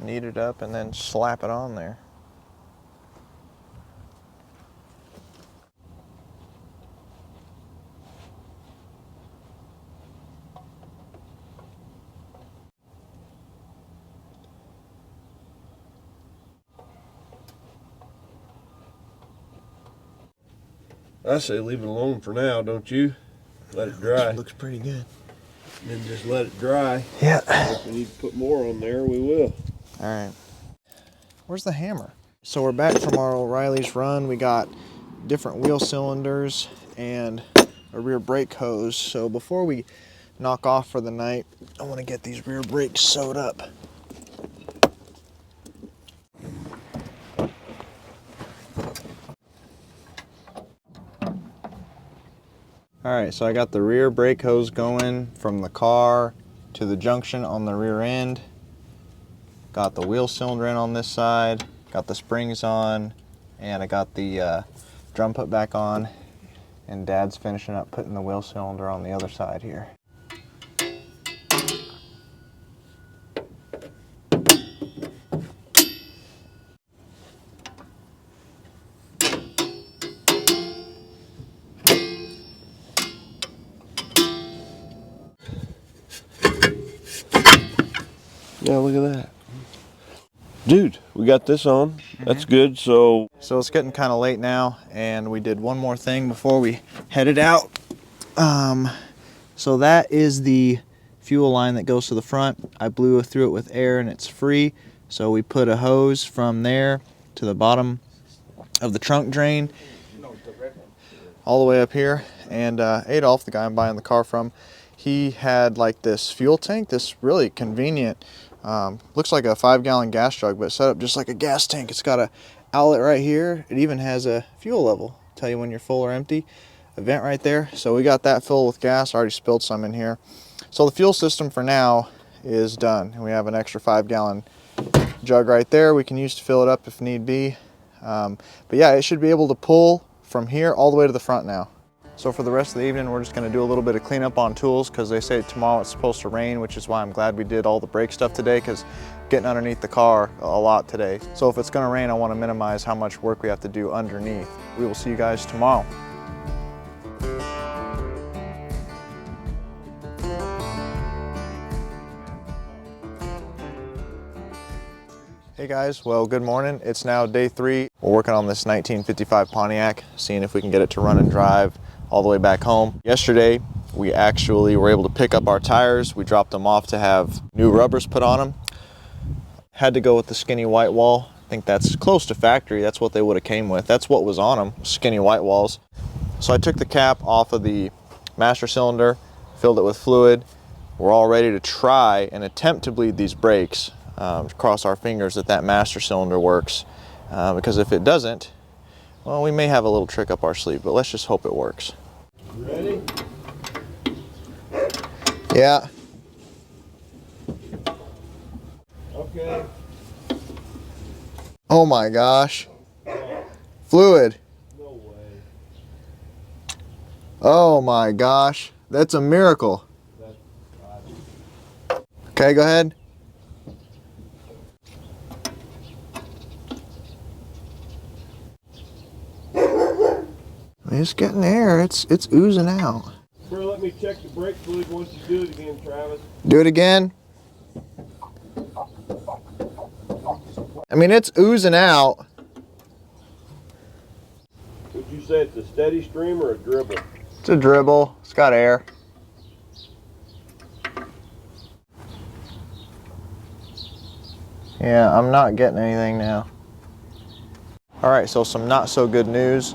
Knead it up and then slap it on there. I say leave it alone for now, don't you? Let it dry. Looks pretty good. Then just let it dry. Yeah. If we need to put more on there, we will. All right. Where's the hammer? So we're back from our O'Reilly's run. We got different wheel cylinders and a rear brake hose. So before we knock off for the night, I want to get these rear brakes sewed up. All right, so I got the rear brake hose going from the car to the junction on the rear end. Got the wheel cylinder in on this side, got the springs on, and I got the drum put back on, and Dad's finishing up putting the wheel cylinder on the other side here. Yeah, look at that. Dude, we got this on. That's good. So it's getting kind of late now, and we did one more thing before we headed out. So that is the fuel line that goes to the front. I blew through it with air and it's free. So we put a hose from there to the bottom of the trunk drain all the way up here. And Adolf, the guy I'm buying the car from, he had like this fuel tank, this really convenient, looks like a 5-gallon gas jug, but set up just like a gas tank. It's got a outlet right here. It even has a fuel level, tell you when you're full or empty, a vent right there. So we got that filled with gas. I already spilled some in here. So the fuel system for now is done, and we have an extra 5-gallon jug right there we can use to fill it up if need be. But yeah, it should be able to pull from here all the way to the front now. So for the rest of the evening, we're just going to do a little bit of cleanup on tools because they say tomorrow it's supposed to rain, which is why I'm glad we did all the brake stuff today, because getting underneath the car a lot today. So if it's going to rain, I want to minimize how much work we have to do underneath. We will see you guys tomorrow. Hey guys, well, good morning. It's now day 3. We're working on this 1955 Pontiac, seeing if we can get it to run and drive all the way back home. Yesterday, we actually were able to pick up our tires. We dropped them off to have new rubbers put on them. Had to go with the skinny white wall. I think that's close to factory. That's what they would have came with. That's what was on them, skinny white walls. So I took the cap off of the master cylinder, filled it with fluid, we're all ready to try and attempt to bleed these brakes. Cross our fingers that that master cylinder works, because if it doesn't, well, we may have a little trick up our sleeve, but let's just hope it works. Ready? Yeah. Okay. Oh my gosh. Fluid. No way. Oh my gosh. That's a miracle. Okay, go ahead. It's getting air. It's oozing out. Bro, let me check the brake fluid once you do it again, Travis. Do it again. I mean, it's oozing out. Would you say it's a steady stream or a dribble? It's a dribble. It's got air. Yeah, I'm not getting anything now. All right, so some not so good news.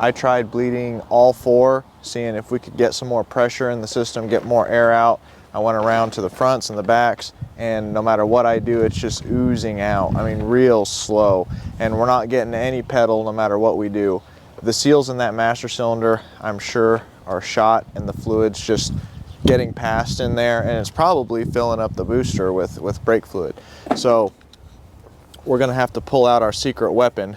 I tried bleeding all four, seeing if we could get some more pressure in the system, get more air out. I went around to the fronts and the backs, and no matter what I do, it's just oozing out. I mean, real slow, and we're not getting any pedal no matter what we do. The seals in that master cylinder, I'm sure, are shot, and the fluid's just getting passed in there, and it's probably filling up the booster with brake fluid. So we're gonna have to pull out our secret weapon.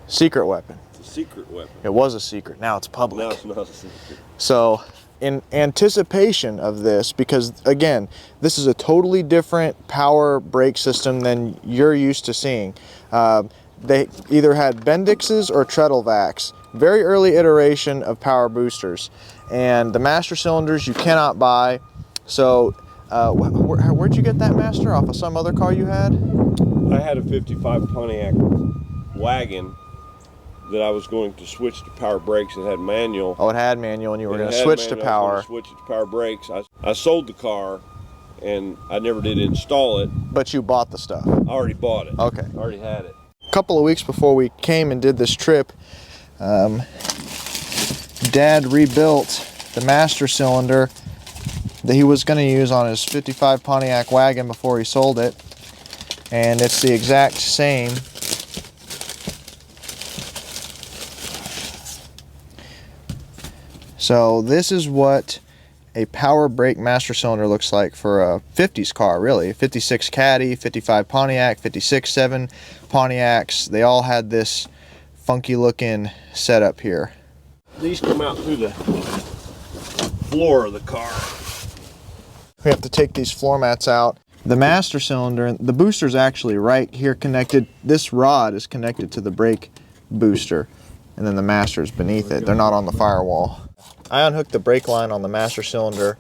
Secret weapon. It's a secret weapon. It was a secret, now it's public. Now it's not a secret. So in anticipation of this, because again, this is a totally different power brake system than you're used to seeing. They either had Bendixes or Treadlevacs, very early iteration of power boosters. And the master cylinders you cannot buy. So where'd you get that master? Off of some other car you had? I had a 55 Pontiac wagon that I was going to switch to power brakes. It had manual. Oh, it had manual, and you were going to switch to power. Switch it to power brakes. I sold the car, and I never did install it. But you bought the stuff. I already bought it. Okay. I already had it. A couple of weeks before we came and did this trip, Dad rebuilt the master cylinder that he was going to use on his 55 Pontiac wagon before he sold it, and it's the exact same. So this is what a power brake master cylinder looks like for a 50s car, really. 56 Caddy, 55 Pontiac, 56 7 Pontiacs. They all had this funky looking setup here. These come out through the floor of the car. We have to take these floor mats out. The master cylinder, the booster's actually right here connected. This rod is connected to the brake booster, and then the master's beneath it. They're not on the firewall. I unhooked the brake line on the master cylinder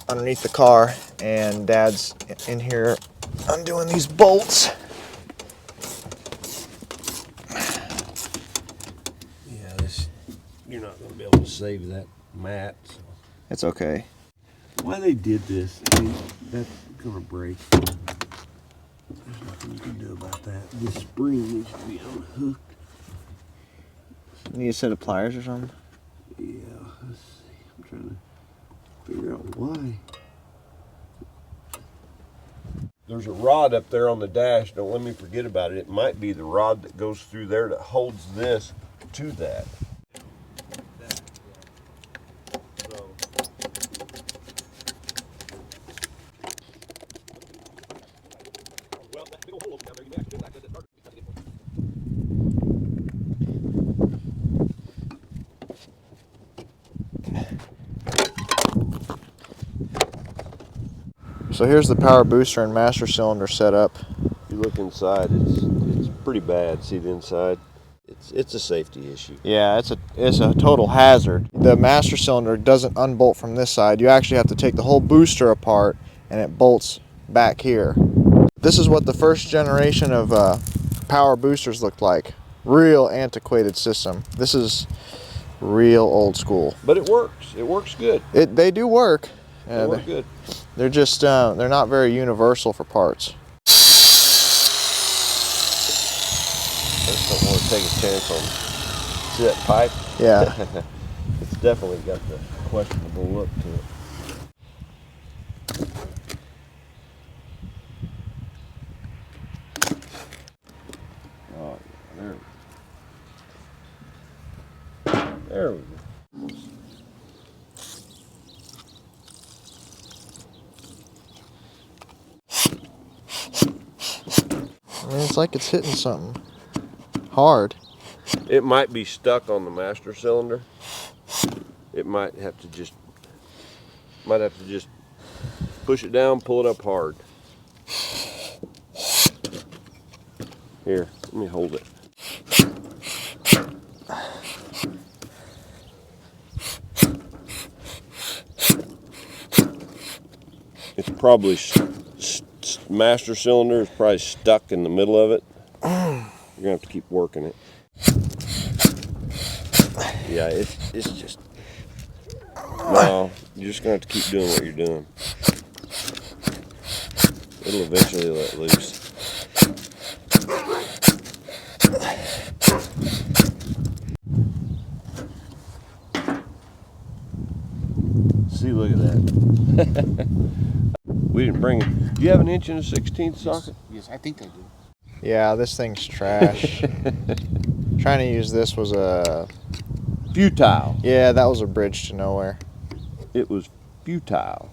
underneath the car, and Dad's in here undoing these bolts. Yeah, you're not going to be able to save that mat. So. It's okay. Why they did this, I mean, that's going to break. There's nothing you can do about that. This spring needs to be unhooked. Need a set of pliers or something? Yeah, let's see. I'm trying to figure out why. There's a rod up there on the dash. Don't let me forget about it. It might be the rod that goes through there that holds this to that. So here's the power booster and master cylinder setup. If you look inside, it's pretty bad. See the inside? It's a safety issue. Yeah, it's a total hazard. The master cylinder doesn't unbolt from this side. You actually have to take the whole booster apart, and it bolts back here. This is what the first generation of power boosters looked like. Real antiquated system. This is real old school. But it works. It works good. They do work. They work good. They're just they're not very universal for parts. I just don't want to take a chance on. See that pipe? Yeah. It's definitely got the questionable look to it. There we go. I mean, it's like it's hitting something hard. It might be stuck on the master cylinder. It might have to just push it down, pull it up hard. Here, let me hold it. It's probably master cylinder is probably stuck in the middle of it. You're gonna have to keep working it. Yeah, it's just no. You're just gonna have to keep doing what you're doing. It'll eventually let loose. See, look at that. We didn't bring it. Do you have an inch and a 16th socket? Yes, I think I do. Yeah, this thing's trash. Trying to use this was a... Futile. Yeah, that was a bridge to nowhere. It was futile.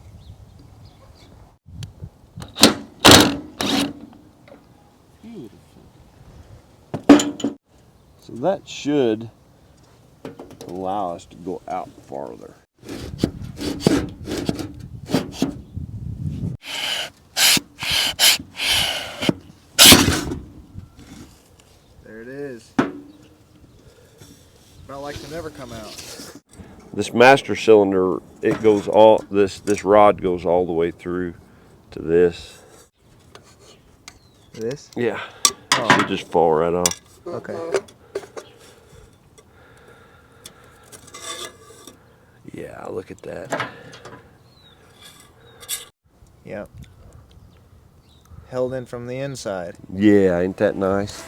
Beautiful. So that should allow us to go out farther. There it is. Felt like to never come out. This master cylinder, it goes all this rod goes all the way through to this. This? Yeah. Oh. It should just fall right off. Okay. Yeah, look at that. Yep. Held in from the inside. Yeah, ain't that nice?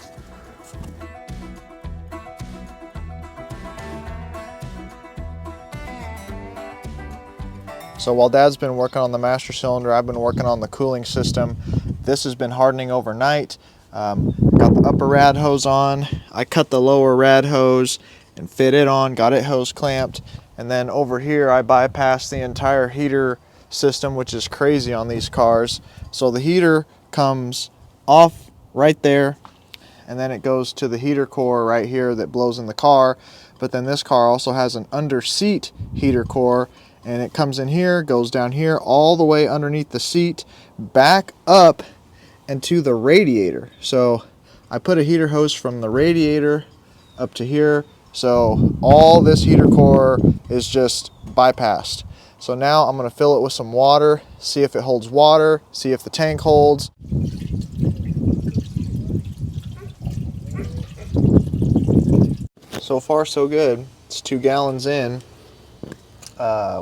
So while Dad's been working on the master cylinder, I've been working on the cooling system. This has been hardening overnight. Got the upper rad hose on. I cut the lower rad hose and fit it on, got it hose clamped. And then over here, I bypassed the entire heater system, which is crazy on these cars. So the heater comes off right there, and then it goes to the heater core right here that blows in the car. But then this car also has an under seat heater core, and it comes in here, goes down here, all the way underneath the seat, back up and to the radiator. So I put a heater hose from the radiator up to here. So all this heater core is just bypassed. So now I'm gonna fill it with some water, see if it holds water, see if the tank holds. So far so good. It's 2 gallons in.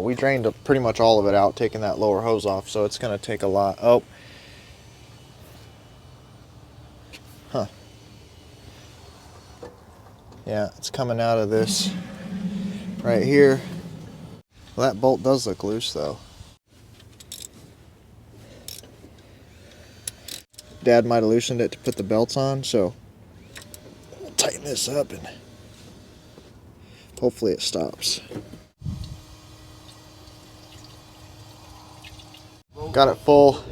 We drained pretty much all of it out, taking that lower hose off, so it's gonna take a lot. Oh. Huh. Yeah, it's coming out of this right here. Well, that bolt does look loose though. Dad might have loosened it to put the belts on, so we'll tighten this up and hopefully it stops. Got it full.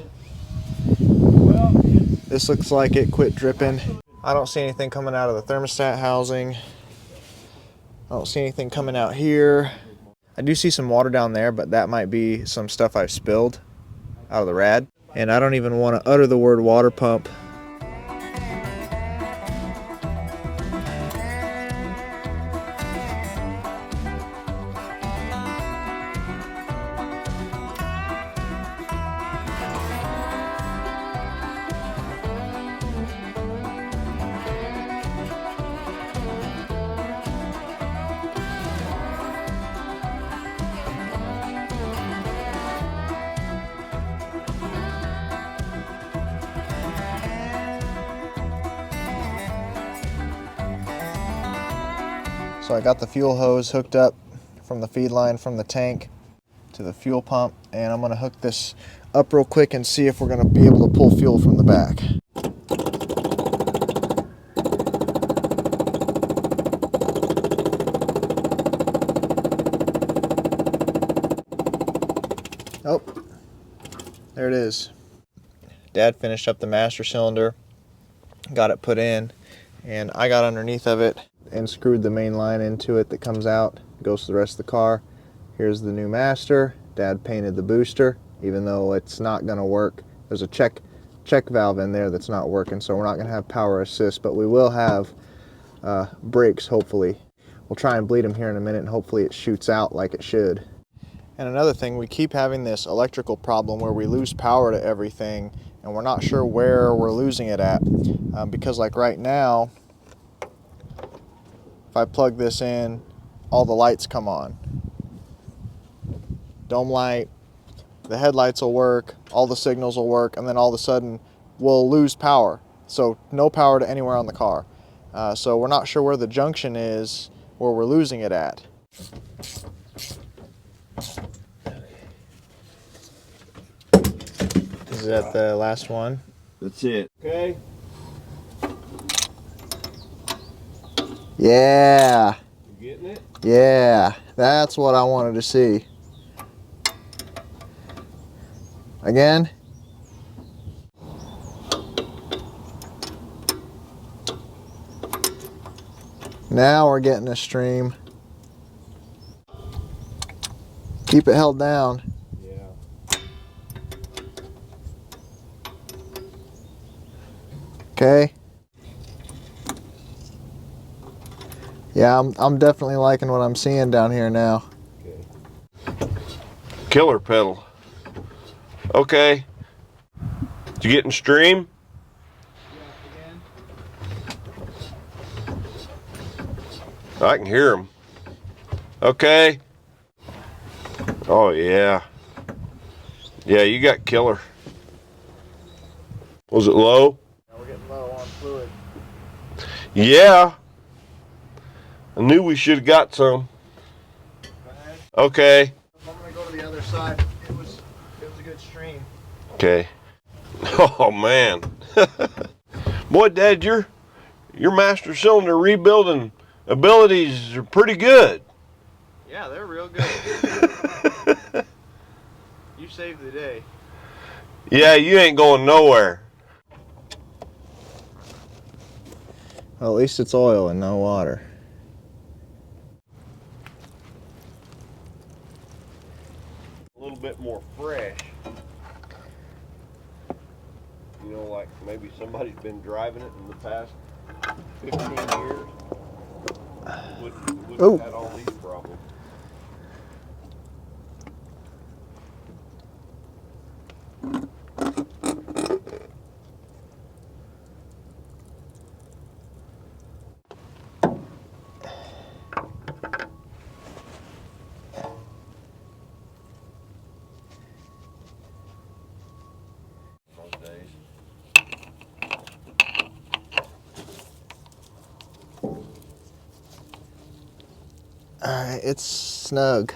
This looks like it quit dripping. I don't see anything coming out of the thermostat housing. I don't see anything coming out here. I do see some water down there, but that might be some stuff I've spilled out of the rad. And I don't even want to utter the word water pump. So I got the fuel hose hooked up from the feed line from the tank to the fuel pump, and I'm gonna hook this up real quick and see if we're gonna be able to pull fuel from the back. Oh, there it is. Dad finished up the master cylinder, got it put in, and I got underneath of it and screwed the main line into it that comes out, goes to the rest of the car. Here's the new master. Dad painted the booster, even though it's not going to work. There's a check valve in there that's not working, so we're not going to have power assist, but we will have brakes, hopefully. We'll try and bleed them here in a minute, and hopefully it shoots out like it should. And another thing, we keep having this electrical problem where we lose power to everything, and we're not sure where we're losing it at. Because like right now, if I plug this in, all the lights come on. Dome light, the headlights will work, all the signals will work, and then all of a sudden we'll lose power. So no power to anywhere on the car. So we're not sure where the junction is where we're losing it at. Is that the last one? That's it. Okay. Yeah. You getting it? Yeah. That's what I wanted to see. Again. Now we're getting a stream. Keep it held down. Yeah. Okay. Yeah, I'm definitely liking what I'm seeing down here now. Okay. Killer pedal. Okay. You getting stream? I can hear them. Okay. Oh yeah. Yeah, you got killer. Was it low? Yeah, we're getting low on fluid. Yeah. I knew we should have got some. Okay. I'm gonna go to the other side. It was a good stream. Okay. Oh man. Boy, Dad, your master cylinder rebuilding abilities are pretty good. Yeah, they're real good. You saved the day. Yeah, you ain't going nowhere. Well, at least it's oil and no water. A little bit more fresh. You know, like maybe somebody's been driving it in the past 15 years. Wouldn't have had all these problems. Those days. Alright, it's snug.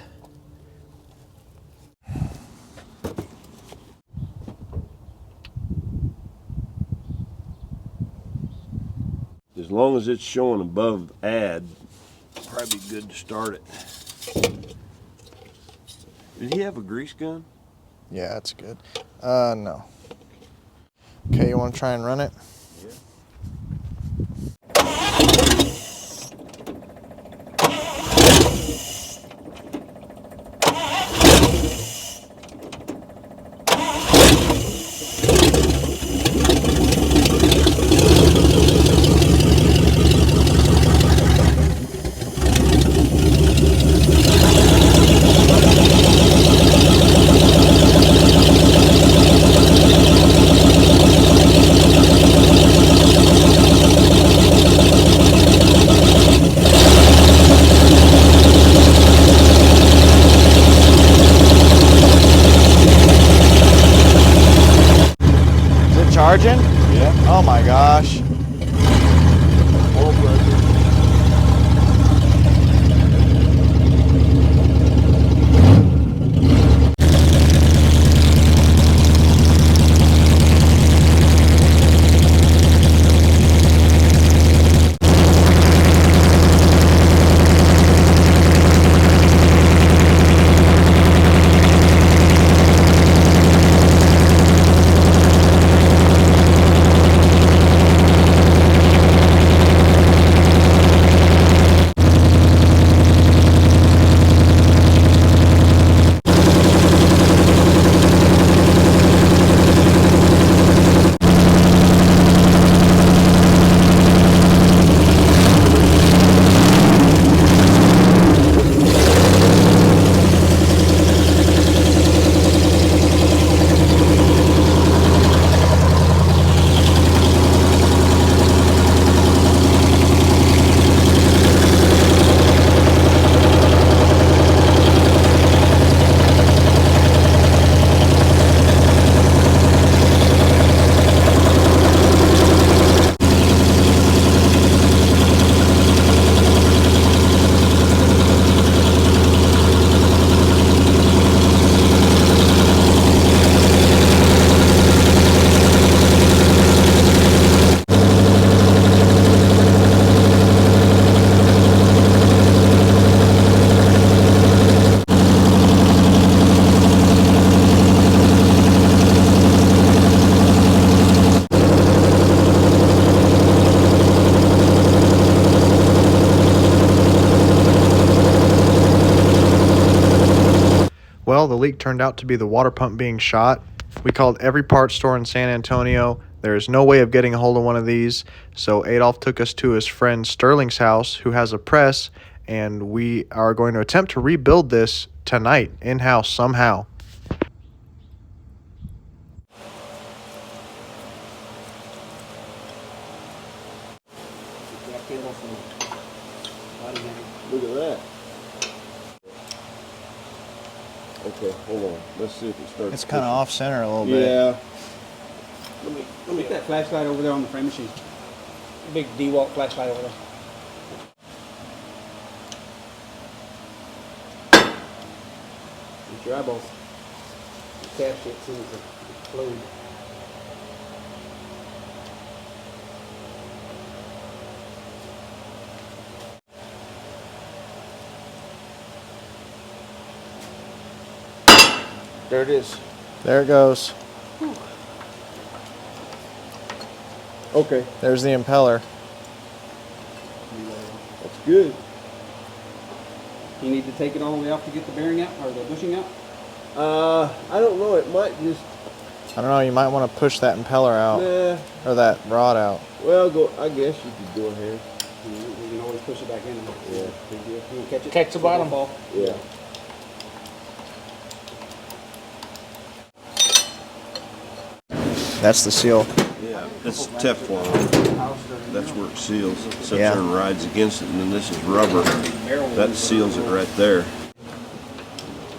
As long as it's showing above add, probably be good to start it. Did he have a grease gun? Yeah, that's good. No. Okay, you want to try and run it? Yeah. well. The leak turned out to be the water pump being shot. We called every parts store in San Antonio. There is no way of getting a hold of one of these, so Adolf took us to his friend Sterling's house, who has a press, and we are going to attempt to rebuild this tonight in-house somehow. Look at that. Okay, hold on. Let's see if it starts. It's kind of off-center a little bit. Yeah. Let me get that flashlight over there on the frame machine. Big DeWalt flashlight over there. Get your eyeballs. The gasket seems to explode. There it is. There it goes. Okay, There's the impeller. that's good. You need to take it all the way off to get the bearing out, or the bushing out? I don't know. It might just. I don't know, you might want to push that impeller out, Nah. or that rod out. Well, go. I guess you could go ahead. You can always push it back in. Yeah. Big deal. You can catch it. Catch the bottom. Fall. Yeah. That's the seal. Yeah, it's Teflon. That's where it seals. It sits Yeah. there and rides against it, and then this is rubber. That seals it right there.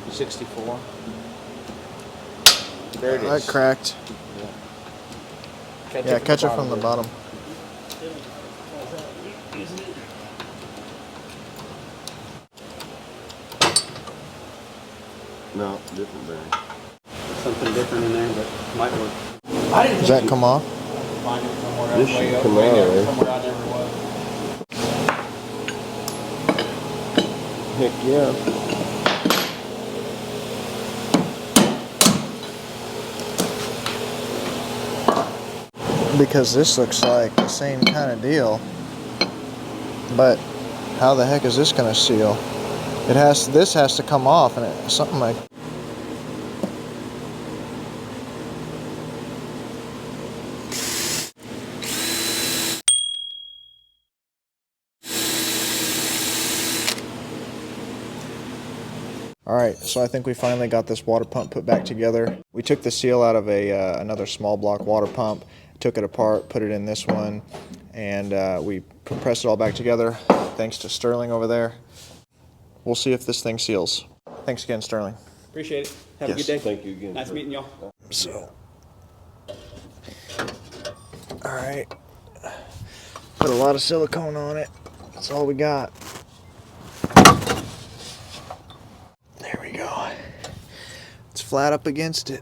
64. There it That is. cracked. Yeah, catch it from the bottom. No, different bearing. Something different in there, but might work. Does that come off? Find it somewhere This else, way should up, come way out, there, eh? somewhere I never was. Heck yeah. Because this looks like the same kind of deal. But how the heck is this going to seal? This has to come off, and something like. Alright, so I think we finally got this water pump put back together. We took the seal out of another small block water pump, took it apart, put it in this one, and we pressed it all back together, thanks to Sterling over there. We'll see if this thing seals. Thanks again, Sterling. Appreciate it. Have Yes. a good day. Thank you again. Nice meeting y'all. So, alright. Put a lot of silicone on it. That's all we got. There we go. It's flat up against it.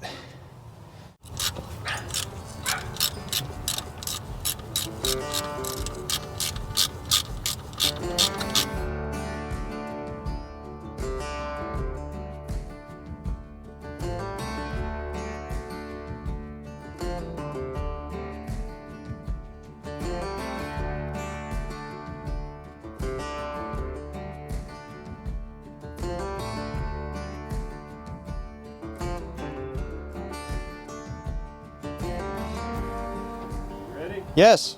Yes.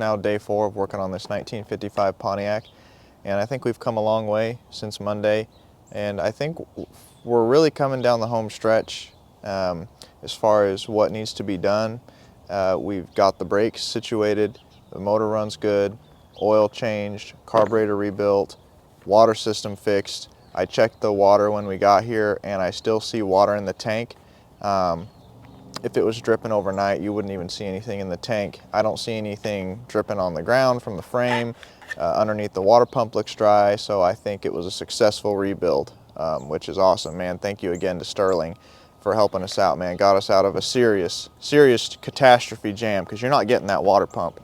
now, day 4 of working on this 1955 Pontiac, and I think we've come a long way since Monday, and I think we're really coming down the home stretch as far as what needs to be done. We've got the brakes situated, the motor runs good, oil changed, carburetor rebuilt, water system fixed. I checked the water when we got here and I still see water in the tank. If it was dripping overnight, you wouldn't even see anything in the tank. I don't see anything dripping on the ground from the frame. Underneath the water pump looks dry, so I think it was a successful rebuild, which is awesome, man. Thank you again to Sterling for helping us out, man. Got us out of a serious catastrophe jam, because you're not getting that water pump.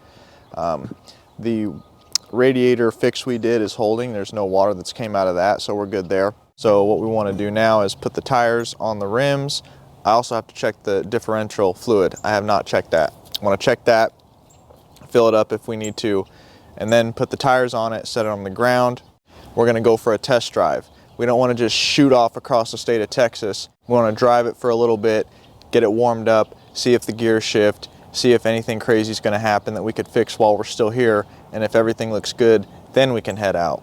The radiator fix we did is holding. There's no water that's came out of that, so we're good there. So what we want to do now is put the tires on the rims. I also have to check the differential fluid. I have not checked that. I want to check that, fill it up if we need to, and then put the tires on it, set it on the ground. We're going to go for a test drive. We don't want to just shoot off across the state of Texas. We want to drive it for a little bit, get it warmed up, see if the gears shift, see if anything crazy is going to happen that we could fix while we're still here, and if everything looks good, then we can head out.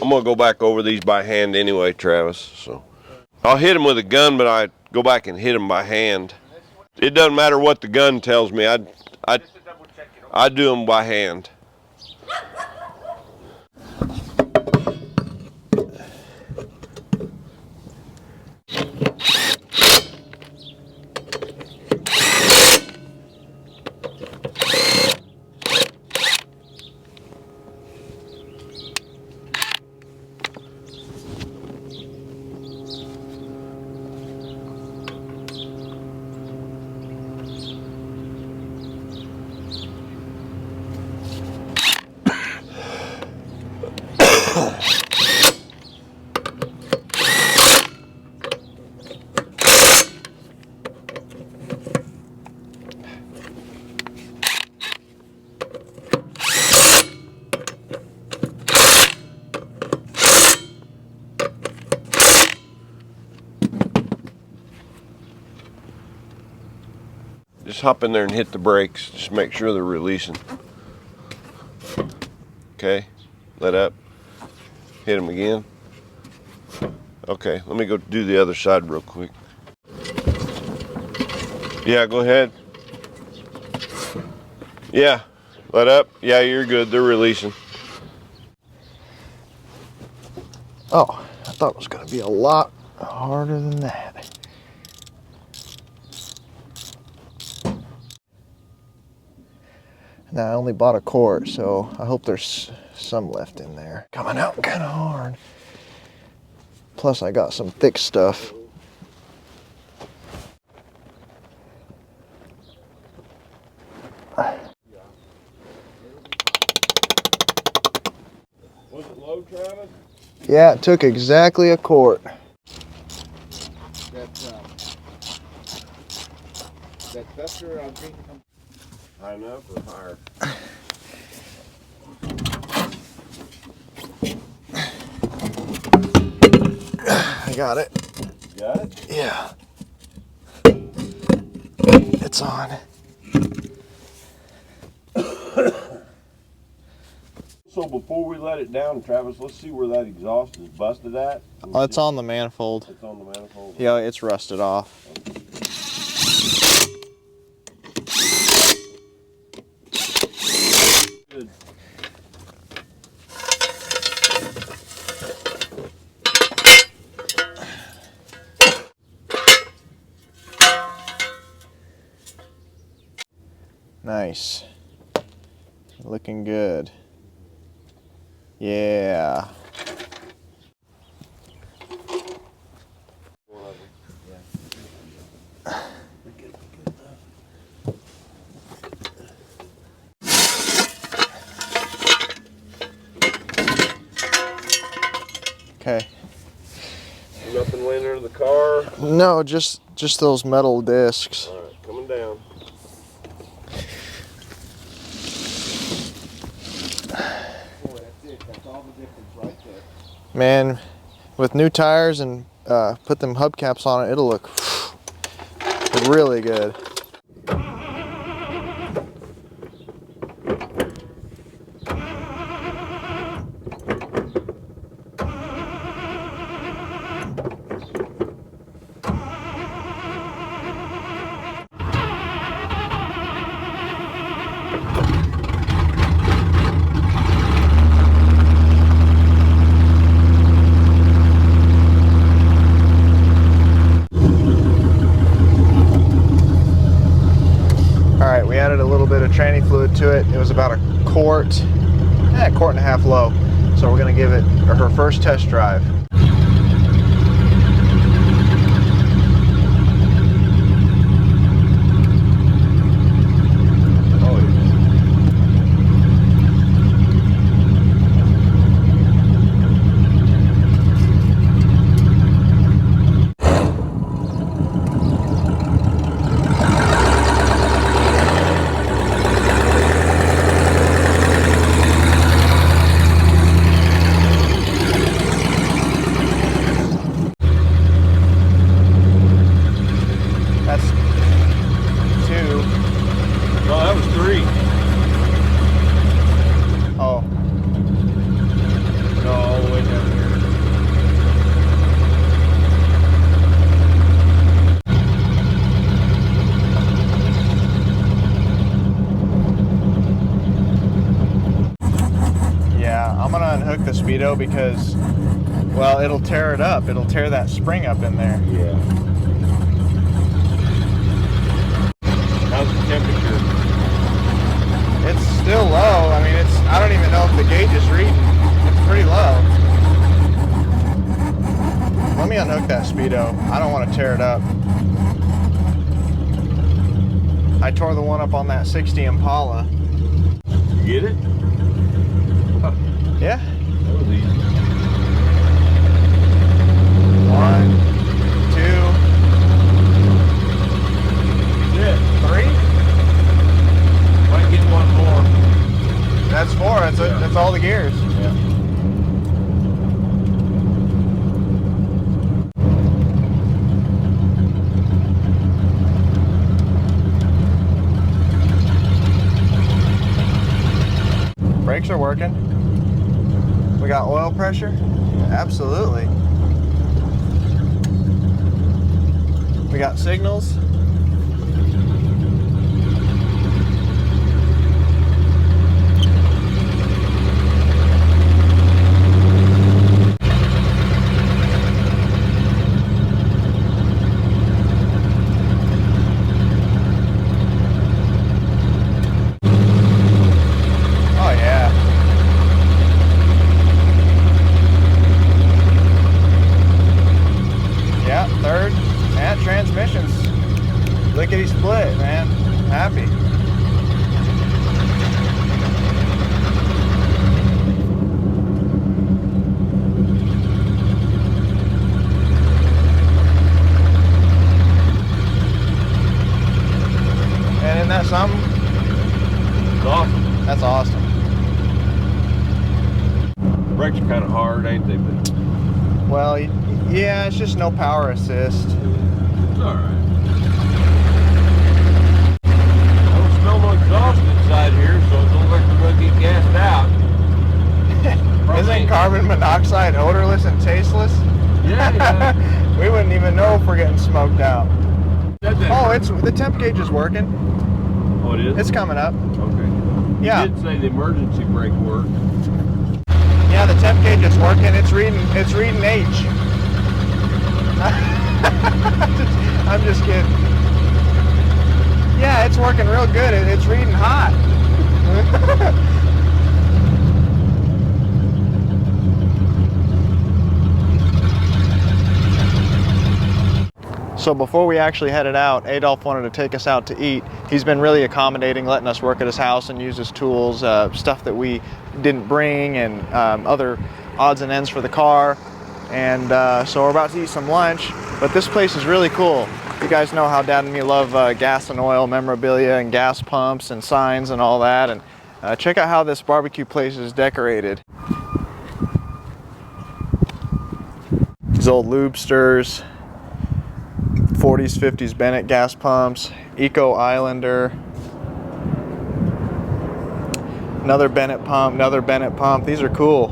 I'm gonna go back over these by hand anyway, Travis. So I'll hit them with a gun, but I go back and hit them by hand. It doesn't matter what the gun tells me. I do them by hand. Just hop in there and hit the brakes. Just make sure they're releasing. Okay, let up. Hit them again. Okay, let me go do the other side real quick. Yeah, go ahead. Yeah, let up. Yeah, you're good. They're releasing. Oh, I thought it was going to be a lot harder than that. Now, I only bought a quart, so I hope there's some left in there. Coming out kind of hard. Plus, I got some thick stuff. Was it low, Travis? Yeah, it took exactly a quart. That duster, I think. High enough or higher? I got it. Got it? Yeah. It's on. So before we let it down, Travis, let's see where that exhaust is busted at. Oh, it's on the manifold. It's on the manifold. Yeah, it's rusted off. Good. Nice. Looking good. Yeah. Okay. Nothing laying under the car. No, just those metal discs. All right, coming down. Man, with new tires and put them hubcaps on it, it'll look really good. We added a little bit of tranny fluid to it. It was about a quart and a half low. So we're gonna give it her first test drive. The speedo because, well, it'll tear it up. It'll tear that spring up in there. Yeah. How's the temperature? It's still low. I mean, I don't even know if the gauge is reading. It's pretty low. Let me unhook that speedo. I don't want to tear it up. I tore the one up on that 60 Impala. You get it? Yeah. That was easy. 1, 2, Yeah. 3. Might get one more. That's 4. That's all the gears. Yeah. Brakes are working. We got oil pressure? Absolutely. We got signals. Lickety split, man. Happy. And isn't that something? It's awesome. That's awesome. Brakes are kind of hard, ain't they? But well, yeah, it's just no power assist. it's all right. Exhaust inside here, so it looks like we're going to get gassed out. Isn't carbon monoxide odorless and tasteless? Yeah. We wouldn't even know if we're getting smoked out. Oh, the temp gauge is working. Oh, it is? It's coming up. Okay. Yeah. You did say the emergency brake worked. Yeah, the temp gauge is working. It's reading H. I'm just kidding. Yeah, it's working real good. It's reading hot. So before we actually headed out, Adolph wanted to take us out to eat. He's been really accommodating, letting us work at his house and use his tools, stuff that we didn't bring, and other odds and ends for the car. And so we're about to eat some lunch, but this place is really cool. You guys know how Dad and me love gas and oil memorabilia and gas pumps and signs and all that. And check out how this barbecue place is decorated. These old Lubesters, 40s, 50s Bennett gas pumps, Eco Islander, another Bennett pump, another Bennett pump. These are cool.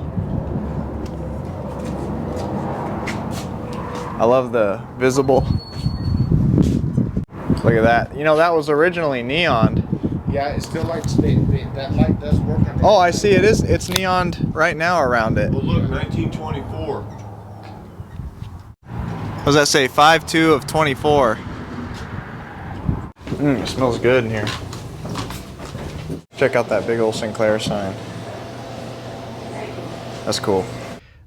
I love the visible. Look at that. You know, that was originally neoned. Yeah, it's still like that light does work on it. Oh, I see. It is. It's neoned right now around it. Well, look, 1924. What does that say? 5/2 of 24. It smells good in here. Check out that big old Sinclair sign. That's cool.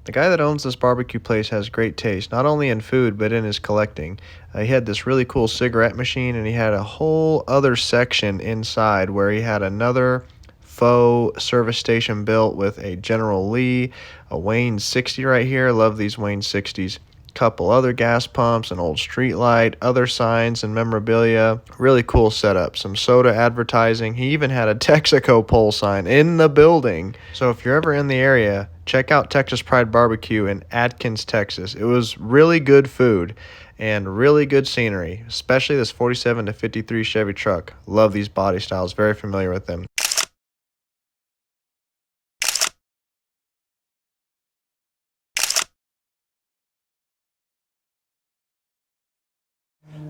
The guy that owns this barbecue place has great taste, not only in food, but in his collecting. He had this really cool cigarette machine, and he had a whole other section inside where he had another faux service station built with a General Lee, a Wayne 60 right here. Love these Wayne 60s. Couple other gas pumps, an old street light, other signs and memorabilia. Really cool setup. Some soda advertising. He even had a Texaco pole sign in the building. So if you're ever in the area, check out Texas Pride Barbecue in Atkins, Texas. It was really good food and really good scenery, especially this 47 to 53 Chevy truck. Love these body styles. Very familiar with them.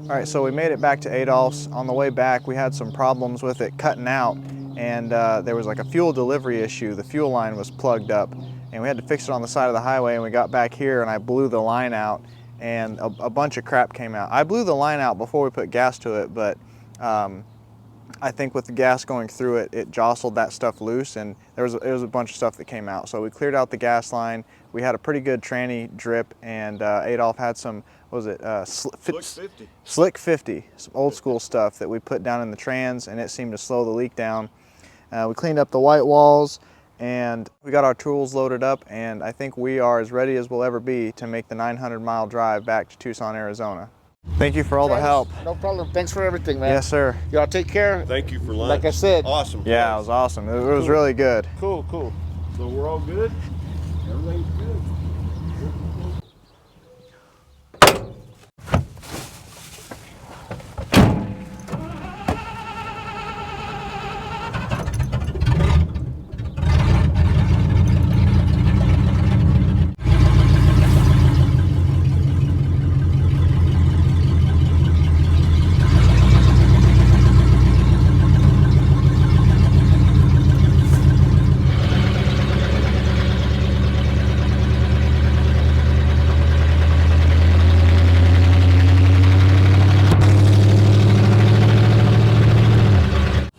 All right, so we made it back to Adolph's. On the way back, we had some problems with it cutting out, and there was like a fuel delivery issue. The fuel line was plugged up, and we had to fix it on the side of the highway, and we got back here, and I blew the line out, and a bunch of crap came out. I blew the line out before we put gas to it, but I think with the gas going through it, it jostled that stuff loose, and there was a bunch of stuff that came out. So we cleared out the gas line. We had a pretty good tranny drip, and Adolph had some, what was it? Slick 50, some old school stuff that we put down in the trans, and it seemed to slow the leak down. We cleaned up the white walls, and we got our tools loaded up, and I think we are as ready as we'll ever be to make the 900-mile drive back to Tucson, Arizona. Thank you for all the help. No problem. Thanks for everything, man. Yes, sir. Y'all take care. Thank you for lunch. Like I said. Awesome. Yeah, it was awesome. It was really good. Cool, cool. So we're all good? Everything's good.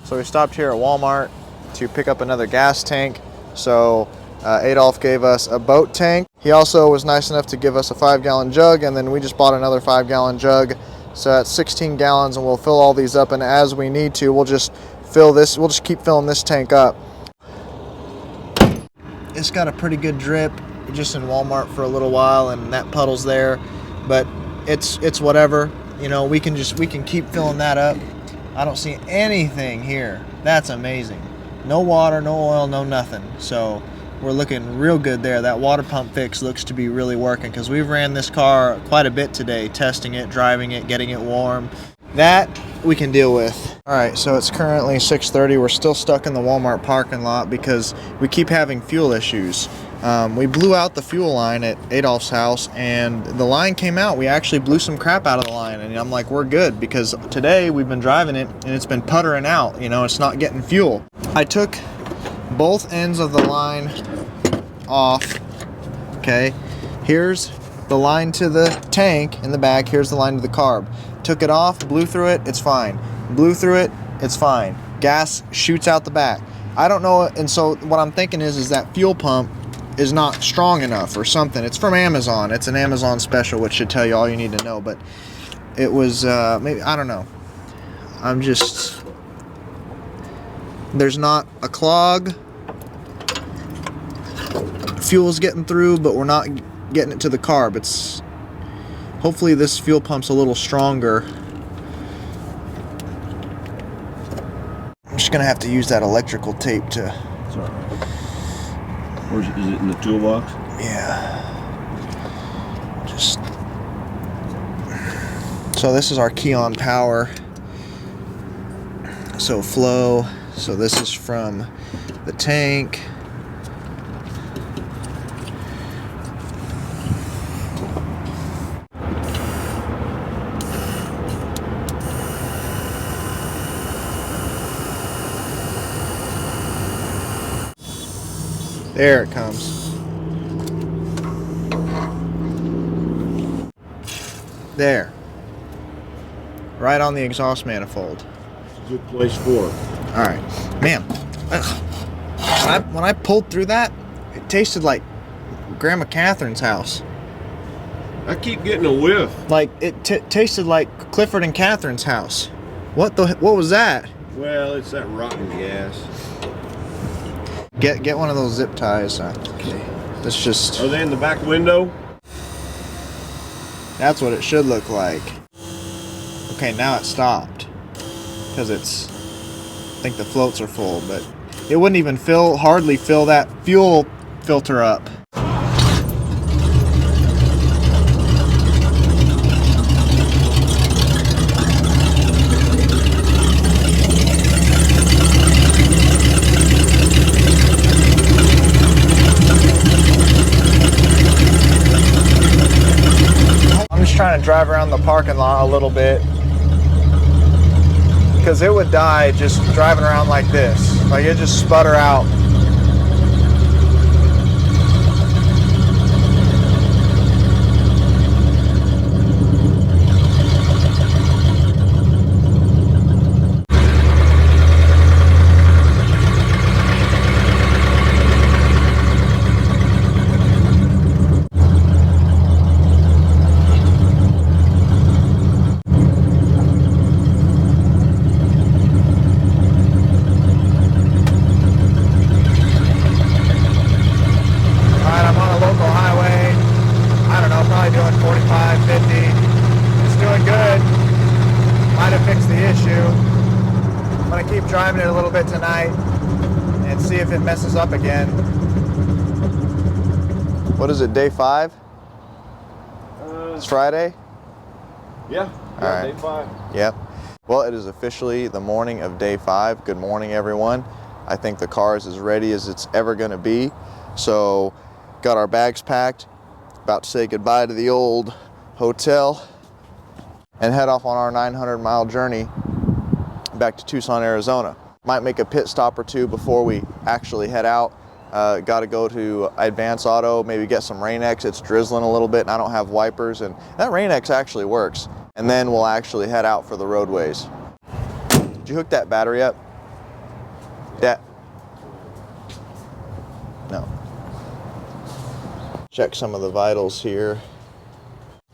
So we stopped here at Walmart to pick up another gas tank. So Adolph gave us a boat tank. He also was nice enough to give us a 5-gallon jug, and then we just bought another 5-gallon jug. So that's 16 gallons, and we'll fill all these up, and as we need to, we'll just fill this, we'll just keep filling this tank up. It's got a pretty good drip. We're just in Walmart for a little while, and that puddle's there, but it's whatever. You know, we can keep filling that up. I don't see anything here. That's amazing. No water, no oil, no nothing. So we're looking real good there. That water pump fix looks to be really working, because we've ran this car quite a bit today, testing it, driving it, getting it warm. That we can deal with. All right, so it's currently 6:30. We're still stuck in the Walmart parking lot because we keep having fuel issues. We blew out the fuel line at Adolph's house, and the line came out. We actually blew some crap out of the line, and I'm like, we're good, because today we've been driving it and it's been puttering out. You know, it's not getting fuel. I took both ends of the line off. Okay, here's the line to the tank in the back. Here's the line to the carb. Took it off, blew through it, it's fine. Blew through it, it's fine. Gas shoots out the back. I don't know, and so what I'm thinking is that fuel pump is not strong enough or something. It's from Amazon. It's an Amazon special, which should tell you all you need to know, but it was, maybe, I don't know. I'm just, there's not a clog. Fuel's getting through, but we're not getting it to the carb. It's, hopefully this fuel pump's a little stronger. I'm just gonna have to use that electrical tape to... Sorry. Or is it in the toolbox? Yeah. Just So this is our key on power. So flow. So this is from the tank. There it comes. There. Right on the exhaust manifold. Good place for it. Alright. Man. When I pulled through that, it tasted like Grandma Catherine's house. I keep getting a whiff. Like, it tasted like Clifford and Catherine's house. What was that? Well, it's that rotten gas. Get one of those zip ties. Okay. That's just... Are they in the back window? That's what it should look like. Okay, now it stopped. Because it's... I think the floats are full, but it wouldn't even hardly fill that fuel filter up. I'm just trying to drive around the parking lot a little bit, because it would die just driving around like this. Like, it just sputter out. Driving it a little bit tonight and see if it messes up again. What is it, day 5? It's Friday? Yeah, Alright. day 5. Yep. Well, it is officially the morning of day 5. Good morning, everyone. I think the car is as ready as it's ever going to be. So, got our bags packed, about to say goodbye to the old hotel, and head off on our 900-mile journey back to Tucson, Arizona. Might make a pit stop or two before we actually head out. Got to go to Advance Auto, maybe get some Rain-X. It's drizzling a little bit and I don't have wipers, and that Rain-X actually works. And then we'll actually head out for the roadways. Did you hook that battery up? Yeah. No. Check some of the vitals here.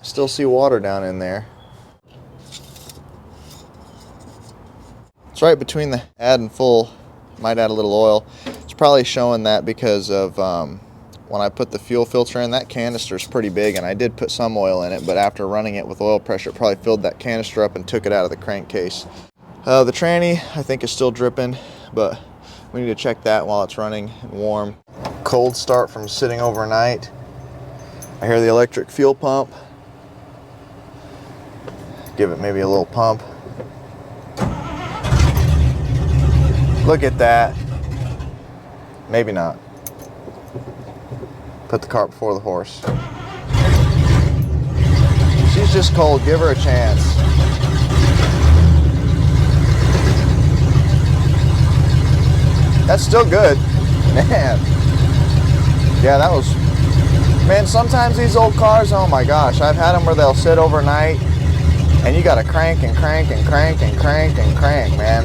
Still see water down in there. It's right between the add and full. Might add a little oil. It's probably showing that because of when I put the fuel filter in, that canister is pretty big, and I did put some oil in it, but after running it with oil pressure, it probably filled that canister up and took it out of the crankcase. The tranny, I think, is still dripping, but we need to check that while it's running and warm. Cold start from sitting overnight. I hear the electric fuel pump. Give it maybe a little pump. Look at that. Maybe not. Put the cart before the horse. She's just cold. Give her a chance. That's still good. Man. Yeah, that was... Man, sometimes these old cars, oh my gosh, I've had them where they'll sit overnight and you gotta crank and crank and crank and crank and crank, man.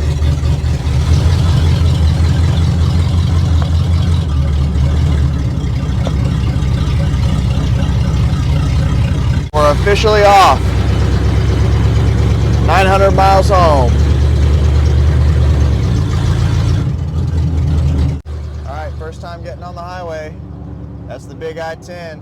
We're officially off. 900 miles home. All right, first time getting on the highway. That's the big I-10.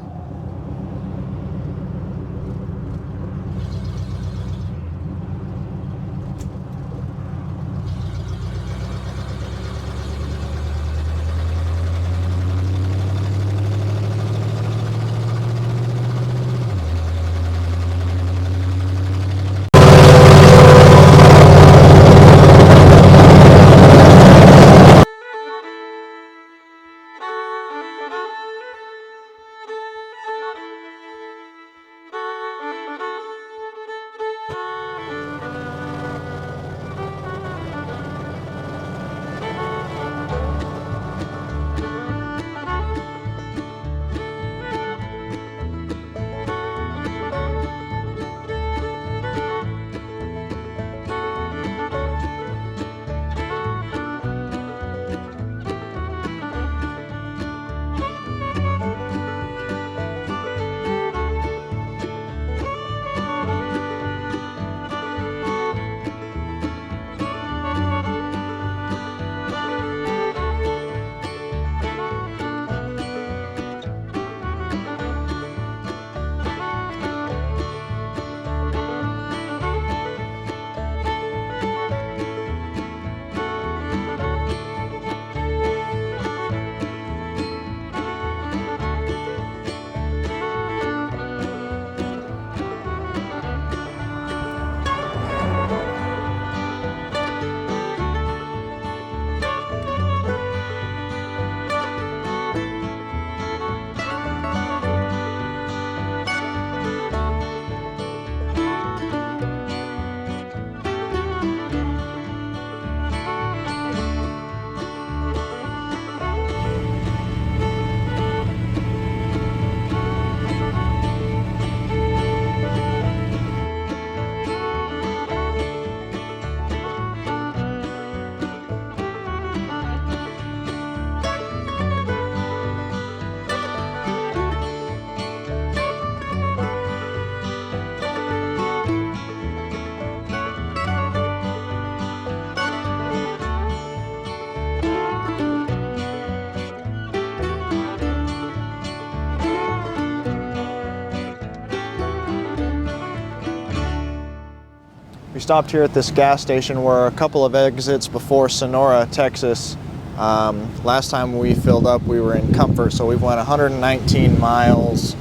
We stopped here at this gas station. We're a couple of exits before Sonora, Texas. Last time we filled up, we were in Comfort, so we've went 119 miles,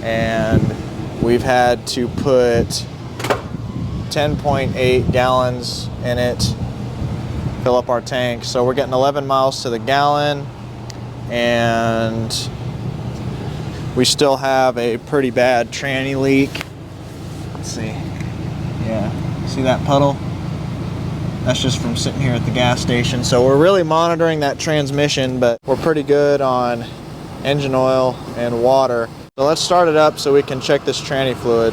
and we've had to put 10.8 gallons in it, fill up our tank. So we're getting 11 miles to the gallon, and we still have a pretty bad tranny leak. Let's see. Yeah, see that puddle? That's just from sitting here at the gas station. So we're really monitoring that transmission, but we're pretty good on engine oil and water. So let's start it up so we can check this tranny fluid.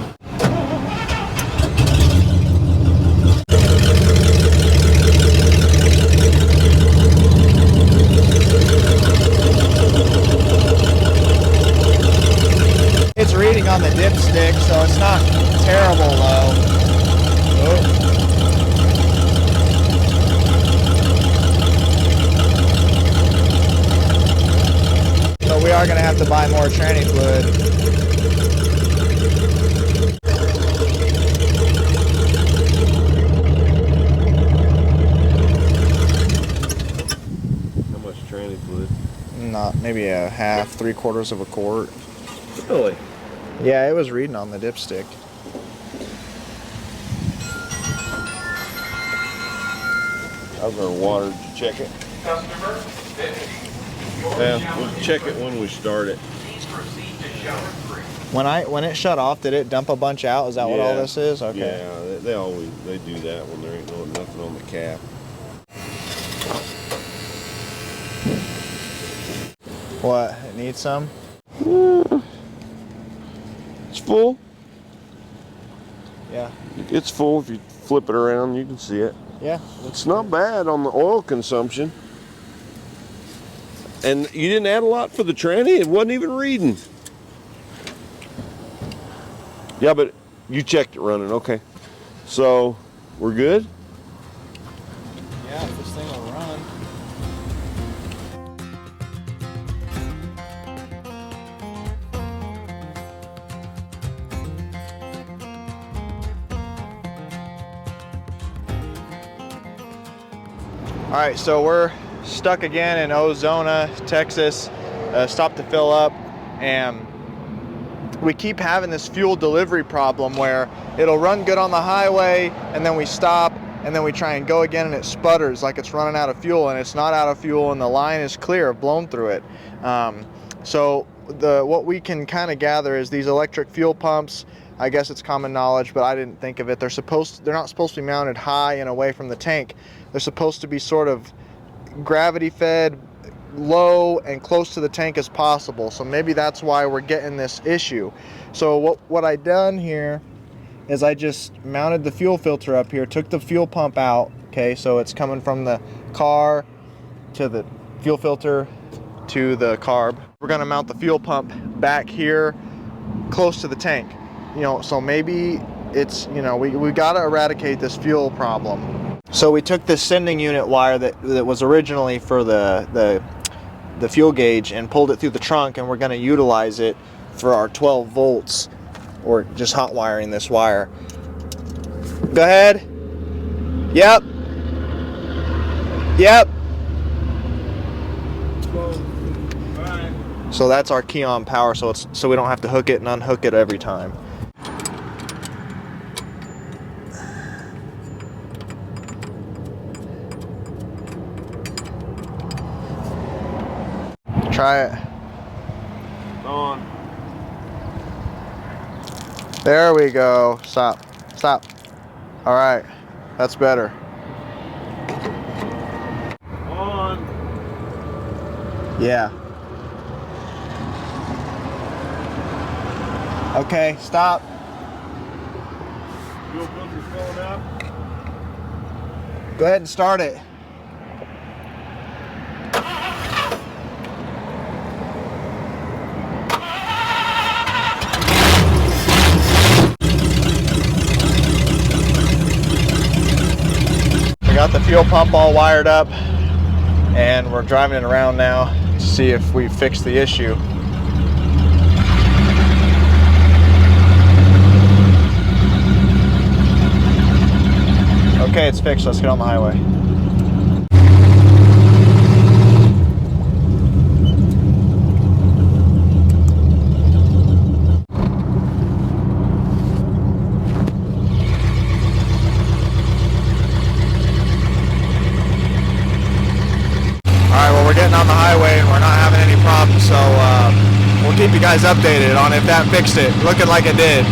It's reading on the dipstick, so it's not terrible low. Oh. So we are going to have to buy more tranny fluid. How much tranny fluid? Not maybe a half, 3/4 of a quart. Really? Yeah, it was reading on the dipstick. How's our water? Did you check it? Customer, Yeah, we'll check it when we start it. please proceed to shower 3. When it shut off, did it dump a bunch out? Is that what all this is? Okay. Yeah, they always do that when there ain't nothing on the cap. What? It needs some? It's full. Yeah. It's full. If you flip it around, you can see it. Yeah. It's not bad on the oil consumption. And you didn't add a lot for the tranny. It wasn't even reading. Yeah, but you checked it running. Okay. So, we're good? Yeah, if this thing will run. All right, so we're stuck again in Ozona, Texas. Stopped to fill up, and we keep having this fuel delivery problem where it'll run good on the highway, and then we stop, and then we try and go again, and it sputters like it's running out of fuel, and it's not out of fuel, and the line is clear, blown through it. So what we can kind of gather is these electric fuel pumps. I guess it's common knowledge, but I didn't think of it. They're not supposed to be mounted high and away from the tank. They're supposed to be sort of gravity fed, low and close to the tank as possible. So maybe that's why we're getting this issue. So what I done here is I just mounted the fuel filter up here, took the fuel pump out. Okay, so it's coming from the car to the fuel filter to the carb. We're gonna mount the fuel pump back here close to the tank. So maybe it's, we gotta eradicate this fuel problem. So we took this sending unit wire that was originally for the fuel gauge and pulled it through the trunk, and we're gonna utilize it for our 12 volts, or just hot wiring this wire. Go ahead. Yep. Yep. So that's our key on power, so we don't have to hook it and unhook it every time. Try it. On. There we go. Stop. Stop. All right. That's better. On. Yeah. Okay, stop. Fuel filter's filling up. Go ahead and start it. We got the fuel pump all wired up, and we're driving it around now to see if we fixed the issue. Okay, it's fixed. Let's get on the highway. Alright, well, we're getting on the highway and we're not having any problems, so we'll keep you guys updated on if that fixed it. Looking like it did.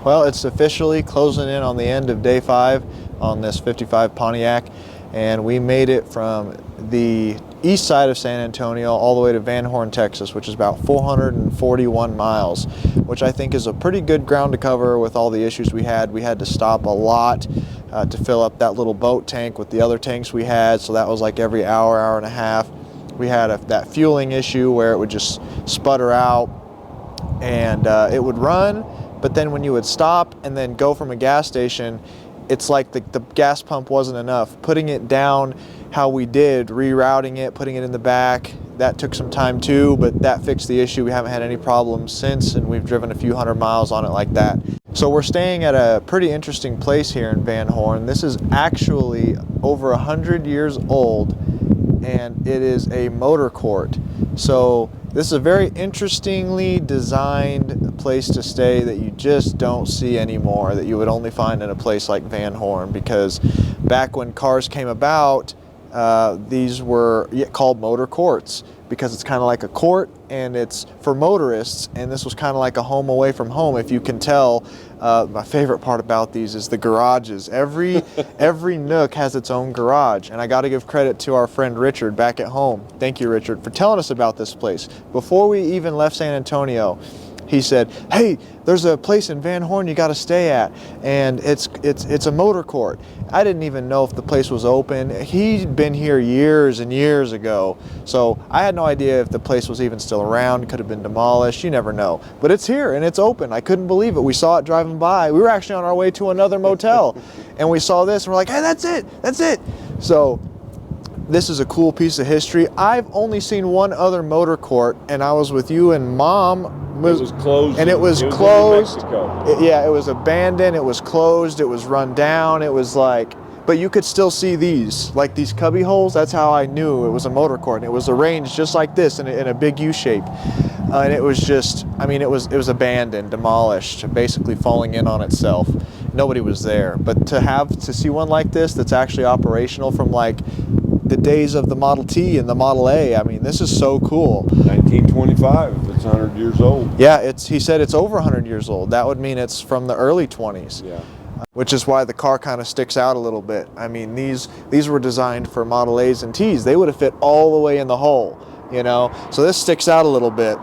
Well, it's officially closing in on the end of day 5 on this 55 Pontiac, and we made it from the east side of San Antonio all the way to Van Horn, Texas, which is about 441 miles, which I think is a pretty good ground to cover with all the issues we had. We had to stop a lot to fill up that little boat tank with the other tanks we had, so that was like every hour, hour and a half. We had that fueling issue where it would just sputter out and it would run, but then when you would stop and then go from a gas station, it's like the gas pump wasn't enough. Putting it down how we did, rerouting it, putting it in the back, that took some time too, but that fixed the issue. We haven't had any problems since, and we've driven a few hundred miles on it like that. So we're staying at a pretty interesting place here in Van Horn. This is actually over 100 years old, and it is a motor court. So this is a very interestingly designed place to stay that you just don't see anymore, that you would only find in a place like Van Horn, because back when cars came about, these were called motor courts because it's kind of like a court and it's for motorists, and this was kind of like a home away from home, if you can tell. My favorite part about these is the garages. Every nook has its own garage, and I got to give credit to our friend Richard back at home. Thank you, Richard, for telling us about this place. Before we even left San Antonio, he said, "Hey, there's a place in Van Horn you got to stay at, and it's a motor court." I didn't even know if the place was open. He'd been here years and years ago, so I had no idea if the place was even still around. It could have been demolished. You never know. But it's here and it's open. I couldn't believe it. We saw it driving by. We were actually on our way to another motel, and we saw this, and we're like, "Hey, that's it. That's it." So this is a cool piece of history. I've only seen one other motor court, and I was with you and Mom. It was closed. And it was closed. Yeah, it was abandoned. It was closed. It was run down. It was like but you could still see these, like these cubby holes. That's how I knew it was a motor core, and it was arranged just like this in a big U shape. And it was just, I mean, it was abandoned, demolished, basically falling in on itself. Nobody was there. But to see one like this that's actually operational from like the days of the Model T and the Model A, I mean, this is so cool. 1925, if it's 100 years old. Yeah, he said it's over 100 years old. That would mean it's from the early 20s. Yeah. Which is why the car kind of sticks out a little bit. I mean, these were designed for Model A's and T's. They would have fit all the way in the hole, you know? So this sticks out a little bit.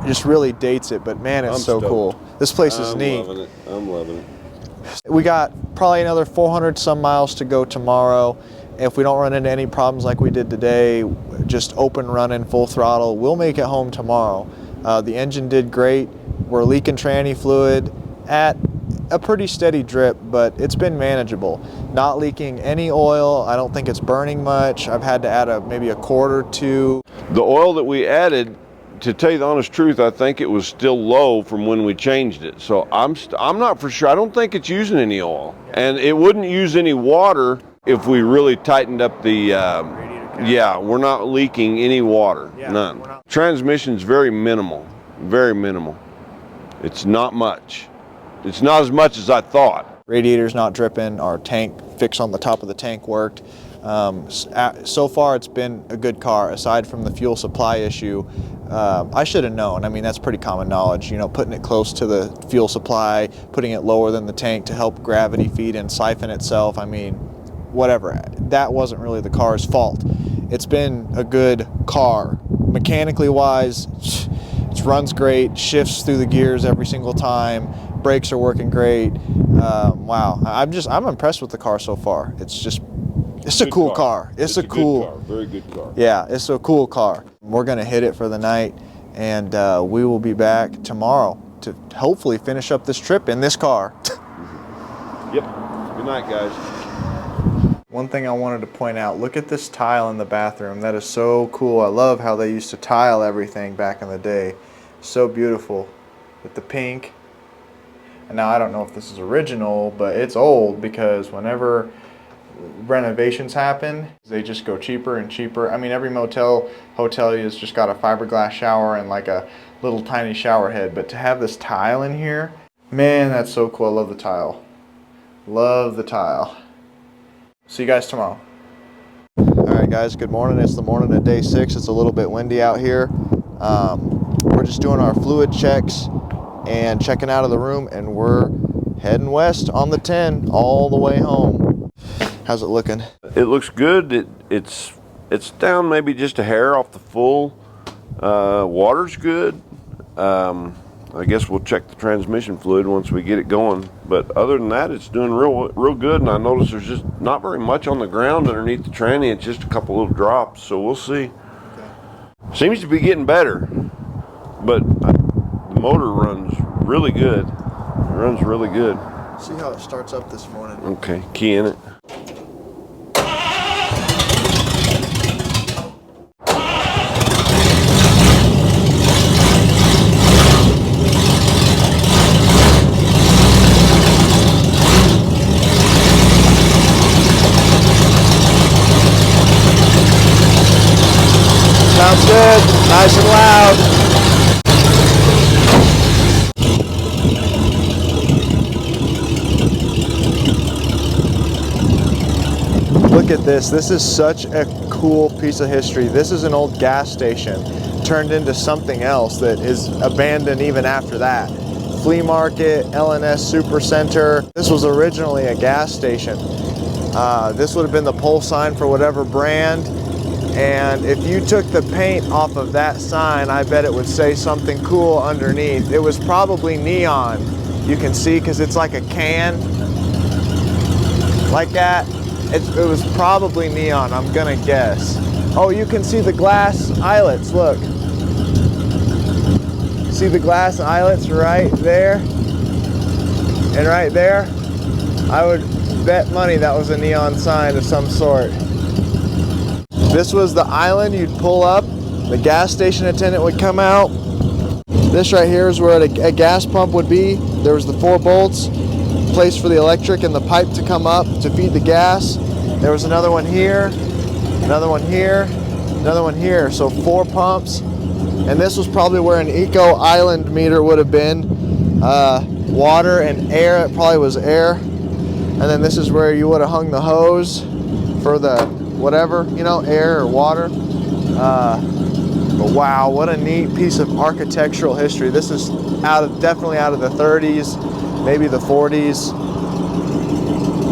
It just really dates it, but man, it's so cool. This place is neat. I'm loving it. I'm loving it. We got probably another 400 some miles to go tomorrow. If we don't run into any problems like we did today, just open running, full throttle, we'll make it home tomorrow. The engine did great. We're leaking tranny fluid at a pretty steady drip, but it's been manageable. Not leaking any oil. I don't think it's burning much. I've had to add maybe a quart or two. The oil that we added, to tell you the honest truth, I think it was still low from when we changed it. So I'm not for sure. I don't think it's using any oil. And it wouldn't use any water if we really tightened up the, yeah, we're not leaking any water, none. Transmission's very minimal, very minimal. It's not much. It's not as much as I thought. Radiator's not dripping. Our tank fix on the top of the tank worked. So far it's been a good car, aside from the fuel supply issue. I should have known. I mean, that's pretty common knowledge, you know, putting it close to the fuel supply, putting it lower than the tank to help gravity feed and siphon itself. I mean, whatever. That wasn't really the car's fault. It's been a good car. Mechanically wise, it runs great, shifts through the gears every single time, brakes are working great. Wow, I'm impressed with the car so far. It's a cool car. It's a cool car. Very good car. Yeah, it's a cool car. We're gonna hit it for the night, and we will be back tomorrow to hopefully finish up this trip in this car. Yep. Good night, guys. One thing I wanted to point out, look at this tile in the bathroom. That is so cool. I love how they used to tile everything back in the day. So beautiful with the pink. And now I don't know if this is original, but it's old because whenever renovations happen, they just go cheaper and cheaper. I mean, every hotel has just got a fiberglass shower and like a little tiny shower head, but to have this tile in here, man, that's so cool. I love the tile. Love the tile. See you guys tomorrow. Alright guys, good morning. It's the morning of day 6. It's a little bit windy out here. We're just doing our fluid checks and checking out of the room, and we're heading west on the 10 all the way home. How's it looking? It looks good. It's down maybe just a hair off the full. Water's good. I guess we'll check the transmission fluid once we get it going. But other than that, it's doing real good. And I notice there's just not very much on the ground underneath the tranny. It's just a couple little drops. So we'll see. Okay. Seems to be getting better. But the motor runs really good. It runs really good. See how it starts up this morning. Okay, key in it. Sounds good, nice and loud. Look at this. This is such a cool piece of history. This is an old gas station turned into something else that is abandoned even after that. Flea market, LNS Super Center. This was originally a gas station. This would have been the pole sign for whatever brand. And if you took the paint off of that sign, I bet it would say something cool underneath. It was probably neon. You can see because it's like a can. Like that. It was probably neon, I'm gonna guess. Oh, you can see the glass eyelets, look. See the glass eyelets right there? And right there? I would bet money that was a neon sign of some sort. This was the island you'd pull up, the gas station attendant would come out. This right here is where a gas pump would be. There was the 4 bolts. place for the electric and the pipe to come up to feed the gas. There was another one here, another one here, another one here. So 4 pumps. And this was probably where an eco island meter would have been. Water and air, it probably was air. And then this is where you would have hung the hose for the whatever, you know, air or water. But wow, what a neat piece of architectural history. This is definitely out of the 30s, maybe the 40s.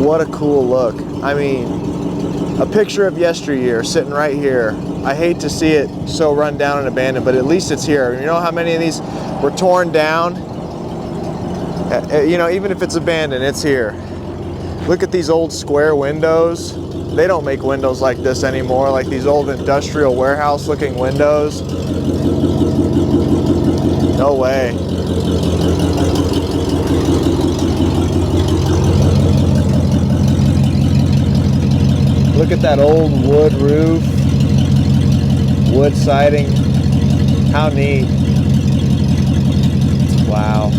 What a cool look. I mean, a picture of yesteryear sitting right here. I hate to see it so run down and abandoned, but at least it's here. You know how many of these were torn down? You know, even if it's abandoned, it's here. Look at these old square windows. They don't make windows like this anymore, like these old industrial warehouse looking windows. No way. Look at that old wood roof, wood siding. How neat. Wow.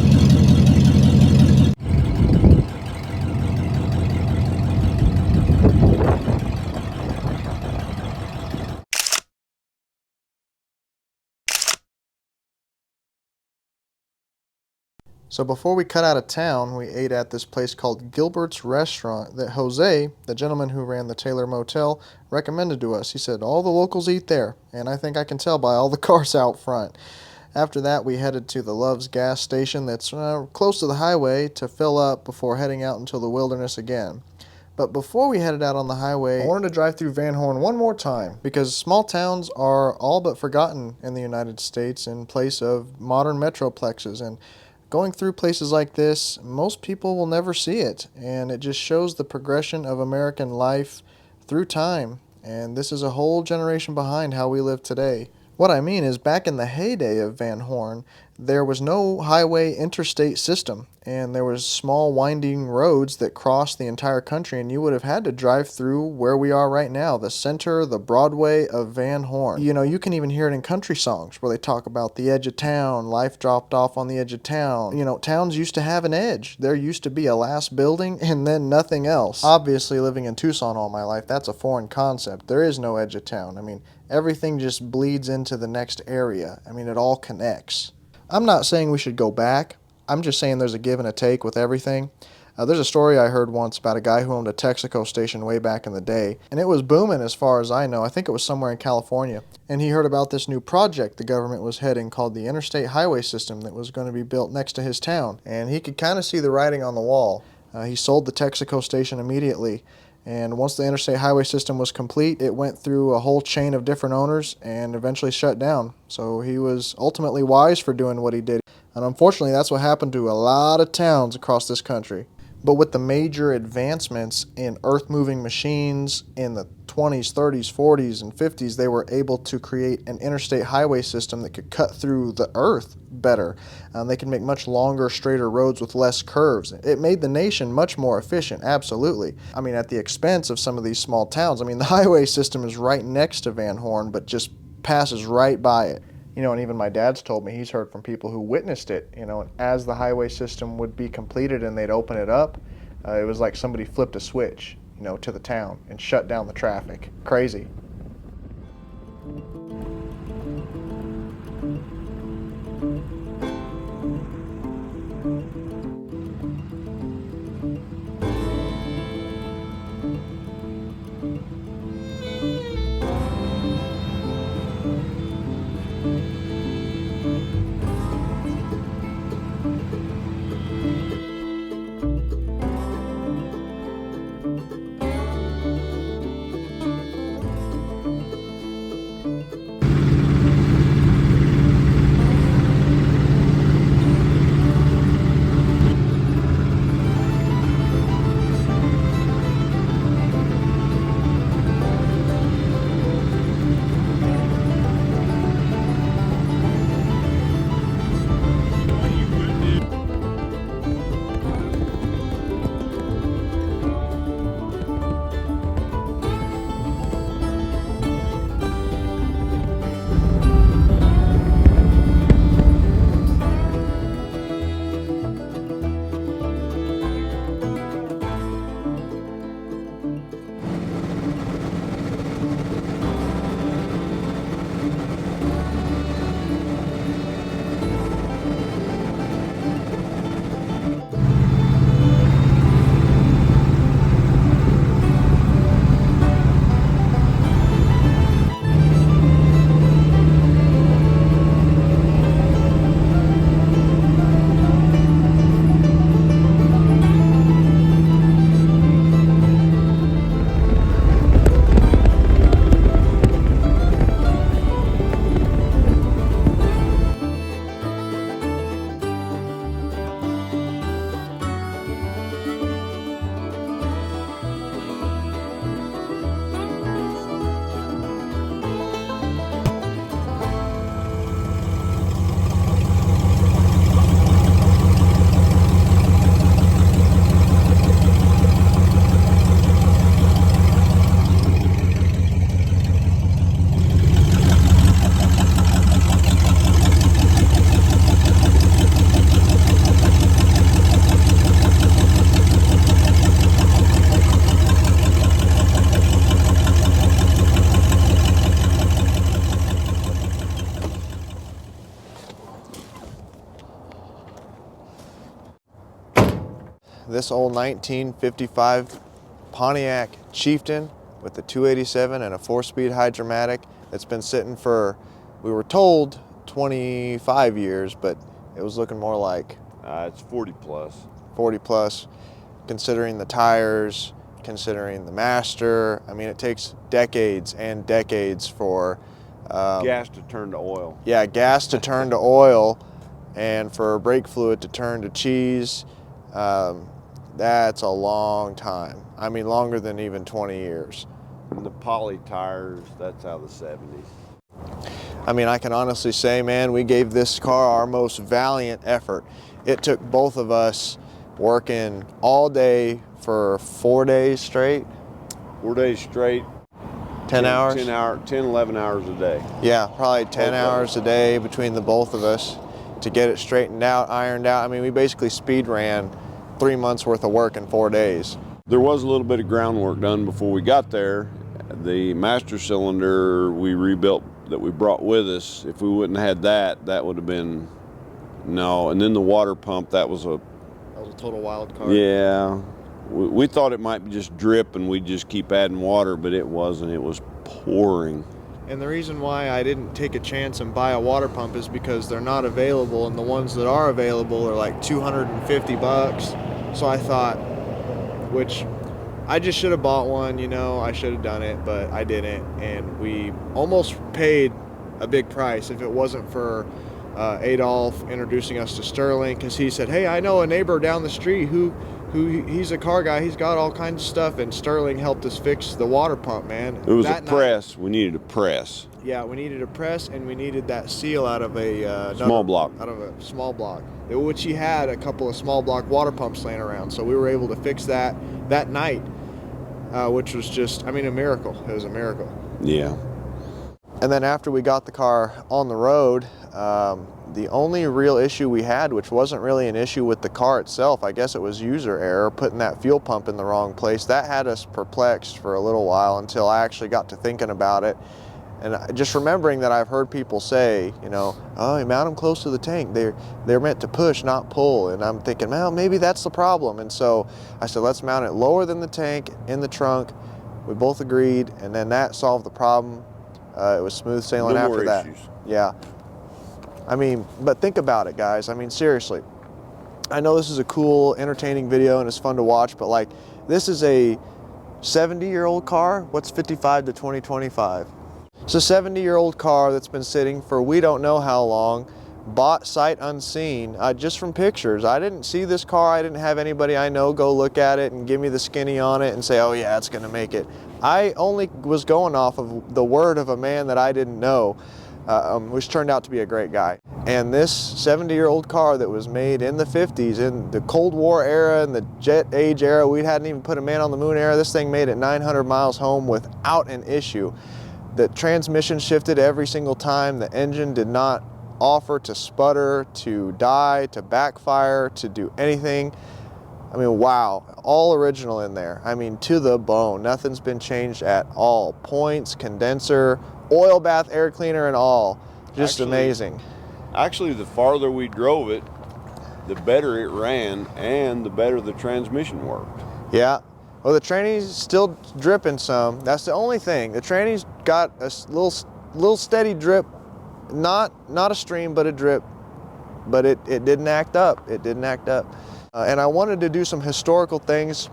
So before we cut out of town, we ate at this place called Gilbert's Restaurant that Jose, the gentleman who ran the Taylor Motel, recommended to us. He said, all the locals eat there, and I think I can tell by all the cars out front. After that, we headed to the Love's gas station that's close to the highway to fill up before heading out into the wilderness again. But before we headed out on the highway, I wanted to drive through Van Horn one more time because small towns are all but forgotten in the United States in place of modern metroplexes, and going through places like this, most people will never see it, and it just shows the progression of American life through time, and this is a whole generation behind how we live today. What I mean is, back in the heyday of Van Horn, there was no highway interstate system, and there was small winding roads that crossed the entire country, and you would have had to drive through where we are right now, the center, the Broadway of Van Horn. You know, you can even hear it in country songs where they talk about the edge of town, life dropped off on the edge of town. You know, towns used to have an edge. There used to be a last building and then nothing else. Obviously, living in Tucson all my life, that's a foreign concept. There is no edge of town. I mean, everything just bleeds into the next area. I mean, it all connects. I'm not saying we should go back. I'm just saying there's a give and a take with everything. There's a story I heard once about a guy who owned a Texaco station way back in the day, and it was booming as far as I know. I think it was somewhere in California. And he heard about this new project the government was heading called the Interstate Highway System that was going to be built next to his town. And he could kind of see the writing on the wall. He sold the Texaco station immediately. And once the interstate highway system was complete, it went through a whole chain of different owners and eventually shut down. So he was ultimately wise for doing what he did. And unfortunately, that's what happened to a lot of towns across this country. But with the major advancements in earth-moving machines in the 20s, 30s, 40s, and 50s, they were able to create an interstate highway system that could cut through the earth better. They could make much longer, straighter roads with less curves. It made the nation much more efficient, absolutely. I mean, at the expense of some of these small towns. I mean, the highway system is right next to Van Horn, but just passes right by it. You know, and even my dad's told me he's heard from people who witnessed it, you know, and as the highway system would be completed and they'd open it up, it was like somebody flipped a switch, you know, to the town and shut down the traffic. Crazy. this old 1955 Pontiac Chieftain with a 287 and a 4-speed hydromatic that's been sitting for, we were told, 25 years, but it was looking more like It's 40 plus. 40 plus, considering the tires, considering the master. I mean, it takes decades and decades for Gas to turn to oil. yeah, gas to turn to oil, and for brake fluid to turn to cheese. That's a long time. I mean, longer than even 20 years. And the poly tires, that's out of the 70s. I mean, I can honestly say, man, we gave this car our most valiant effort. It took both of us working all day for 4 days straight. 4 days straight. 10 hours? 10, 11 hours a day. Yeah, probably 10 Both of hours a day between the both of us to get it straightened out, ironed out. I mean, we basically speed ran 3 months worth of work in 4 days. There was a little bit of groundwork done before we got there. The master cylinder we rebuilt that we brought with us, if we wouldn't have had that, that would have been, no. And then the water pump, that was a total wild card. Yeah, we thought it might just drip and we'd just keep adding water, but it wasn't. It was pouring. And the reason why I didn't take a chance and buy a water pump is because they're not available, and the ones that are available are like $250. So I thought, which I just should have bought one, you know, I should have done it, but I didn't. And we almost paid a big price if it wasn't for Adolf introducing us to Sterling, because he said, hey, I know a neighbor down the street who he's a car guy, he's got all kinds of stuff, and Sterling helped us fix the water pump, man. It was a press. We needed a press. Yeah, we needed a press, and we needed that seal out of a small block. Out of a small block, which he had a couple of small block water pumps laying around. So we were able to fix that night, which was just, I mean, a miracle. It was a miracle. Yeah. And then after we got the car on the road, the only real issue we had, which wasn't really an issue with the car itself, I guess it was user error, putting that fuel pump in the wrong place. That had us perplexed for a little while until I actually got to thinking about it. And just remembering that I've heard people say, you know, oh, you mount them close to the tank. They're meant to push, not pull. And I'm thinking, well, maybe that's the problem. And so I said, let's mount it lower than the tank in the trunk. We both agreed, and then that solved the problem. It was smooth sailing after that. Issues. Yeah. I mean, but think about it, guys. I mean, seriously. I know this is a cool, entertaining video and it's fun to watch, but like, this is a 70-year-old car. What's 55 to 2025? It's a 70-year-old car that's been sitting for we don't know how long, bought sight unseen, just from pictures. I didn't see this car. I didn't have anybody I know go look at it and give me the skinny on it and say, oh yeah, it's gonna make it. I only was going off of the word of a man that I didn't know, which turned out to be a great guy. And this 70-year-old car that was made in the 50s, in the Cold War era and the jet age era, we hadn't even put a man on the moon era, this thing made it 900 miles home without an issue. The transmission shifted every single time. The engine did not offer to sputter, to die, to backfire, to do anything. I mean, wow, all original in there. I mean, to the bone. Nothing's been changed at all. Points, condenser, oil bath, air cleaner, and all. Just amazing. Actually, the farther we drove it, the better it ran and the better the transmission worked. Yeah. Well, the tranny's still dripping some. That's the only thing. The tranny's got a little steady drip. Not a stream, but a drip. But it didn't act up. It didn't act up. And I wanted to do some historical things,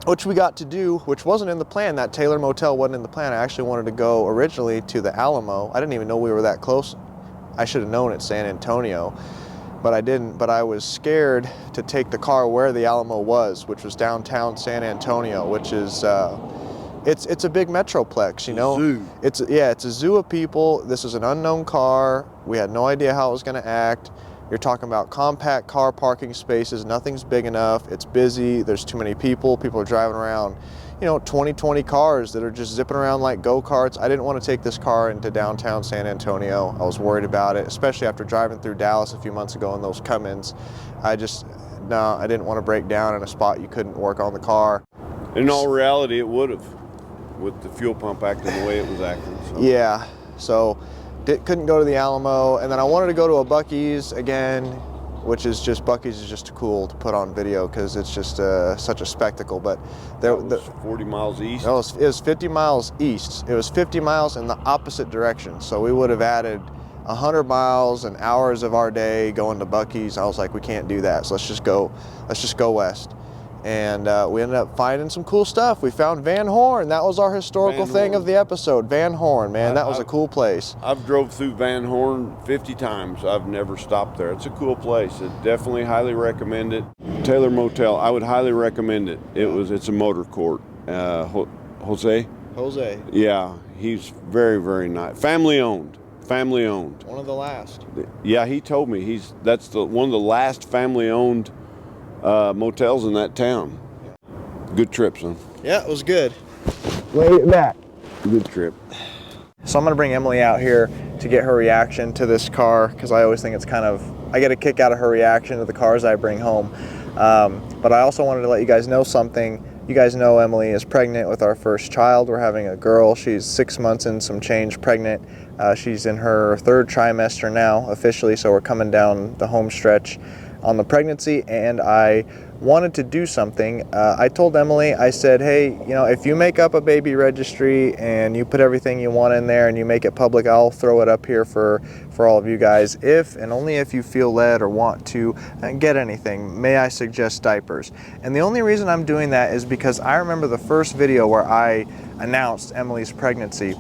which we got to do, which wasn't in the plan. That Taylor Motel wasn't in the plan. I actually wanted to go originally to the Alamo. I didn't even know we were that close. I should have known it's San Antonio, but I didn't. But I was scared to take the car where the Alamo was, which was downtown San Antonio, which is, it's a big metroplex, you know? Zoo. It's a zoo of people. This is an unknown car. We had no idea how it was gonna act. You're talking about compact car parking spaces. Nothing's big enough. It's busy. There's too many people. People are driving around, you know, 20 cars that are just zipping around like go-karts. I didn't want to take this car into downtown San Antonio. I was worried about it, especially after driving through Dallas a few months ago in those Cummins. I didn't want to break down in a spot you couldn't work on the car. In all reality, it would have, with the fuel pump acting the way it was acting. So. Yeah, so couldn't go to the Alamo, and then I wanted to go to a Buc-ee's again. which is just, Buc-ee's is just cool to put on video because it's just such a spectacle. But That was 40 miles east. no, it was 50 miles east. It was 50 miles in the opposite direction. So we would have added 100 miles and hours of our day going to Buc-ee's. I was like, we can't do that. So let's just go west. And we ended up finding some cool stuff. We found Van Horn. That was our historical thing of the episode. Van Horn, man, that was a cool place. I've drove through Van Horn 50 times. I've never stopped there. It's a cool place. I definitely highly recommend it. Taylor Motel, I would highly recommend it. It's a motor court. Jose? Jose. Yeah, he's very, very nice. Family owned. Family owned. One of the last. Yeah, he told me that's one of the last family owned motels in that town. Good trip, son. Yeah, it was good. Lay it back. Good trip. So I'm gonna bring Emily out here to get her reaction to this car, because I always think it's I get a kick out of her reaction to the cars I bring home. But I also wanted to let you guys know something. You guys know Emily is pregnant with our first child. We're having a girl. She's 6 months and some change pregnant. She's in her 3rd trimester now officially, so we're coming down the home stretch on the pregnancy, and I wanted to do something. I told Emily, I said, hey, you know, if you make up a baby registry and you put everything you want in there and you make it public, I'll throw it up here for all of you guys, if and only if you feel led or want to get anything. May I suggest diapers? And the only reason I'm doing that is because I remember the first video where I announced Emily's pregnancy.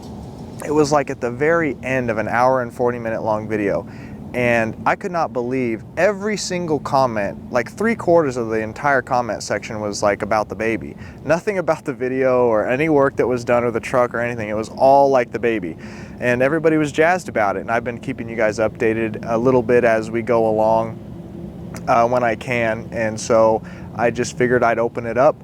It was like at the very end of an 1 hour and 40-minute long video. And I could not believe every single comment, like 3/4 of the entire comment section was like about the baby. Nothing about the video or any work that was done or the truck or anything. It was all like the baby. And everybody was jazzed about it. And I've been keeping you guys updated a little bit as we go along when I can. And so I just figured I'd open it up.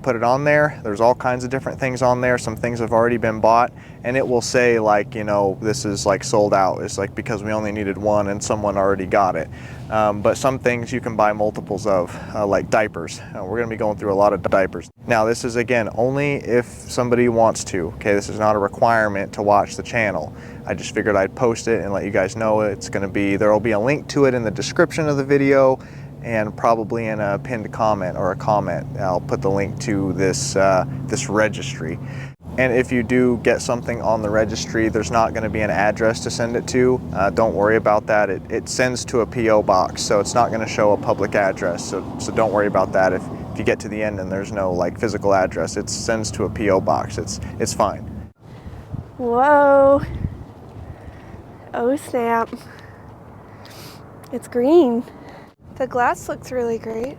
Put it on there. There's all kinds of different things on there. Some things have already been bought, and it will say like, you know, this is like sold out. It's like because we only needed one and someone already got it. But some things you can buy multiples of, like diapers. We're going to be going through a lot of diapers. Now this is again only if somebody wants to. Okay, this is not a requirement to watch the channel. I just figured I'd post it and let you guys know it's going to be. There will be a link to it in the description of the video, and probably in a pinned comment or a comment. I'll put the link to this this registry. And if you do get something on the registry, there's not going to be an address to send it to. Don't worry about that. It sends to a P.O. box, so it's not going to show a public address. So don't worry about that. If you get to the end and there's no like physical address, it sends to a P.O. box. It's fine. Whoa. Oh snap. It's green. The glass looks really great.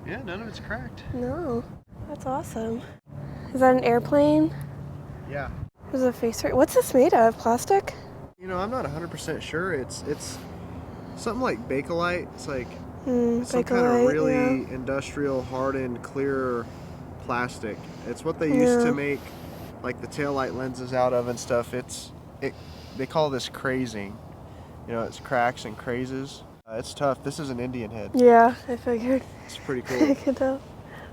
Yeah, none of it's cracked. No, that's awesome. Is that an airplane? Yeah. There's a face right. What's this made of? Plastic? You know, I'm not 100% sure. It's something like Bakelite. It's like some kind of really industrial, hardened, clear plastic. It's what they used to make like the taillight lenses out of and stuff. They call this crazing. You know, it's cracks and crazes. It's tough. This is an Indian head. Yeah, I figured. It's pretty cool. I can tell.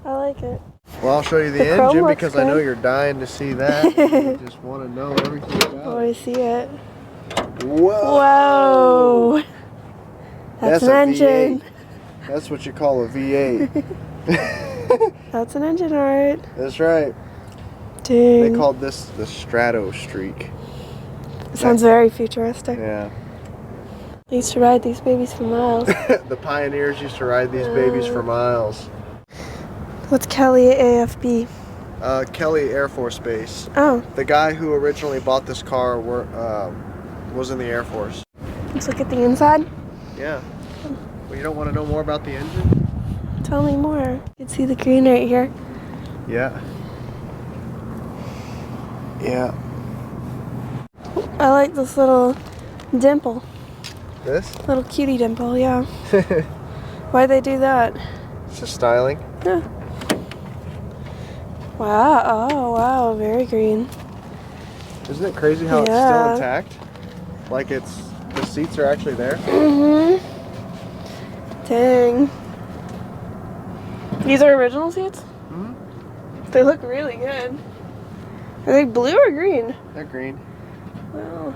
I like it. Well, I'll show you the engine because I know you're dying to see that. You just want to know everything about Oh, I see it. Whoa! Whoa! That's an engine. V8. That's what you call a V8. That's an engine, alright. That's right. Dang. They called this the Strato Streak. Sounds very futuristic. Yeah. I used to ride these babies for miles. The pioneers used to ride these babies for miles. What's Kelly AFB? Kelly Air Force Base. Oh. The guy who originally bought this car was in the Air Force. Let's look at the inside. Yeah. Well, you don't want to know more about the engine? Tell me more. You can see the green right here. Yeah. Yeah. I like this little dimple. This? Little cutie dimple, yeah. Why'd they do that? It's just styling. Yeah. Wow. Oh, wow. Very green. Isn't it crazy how it's still intact? Like the seats are actually there? Mm-hmm. Dang. These are original seats? Mm-hmm. They look really good. Are they blue or green? They're green. Wow.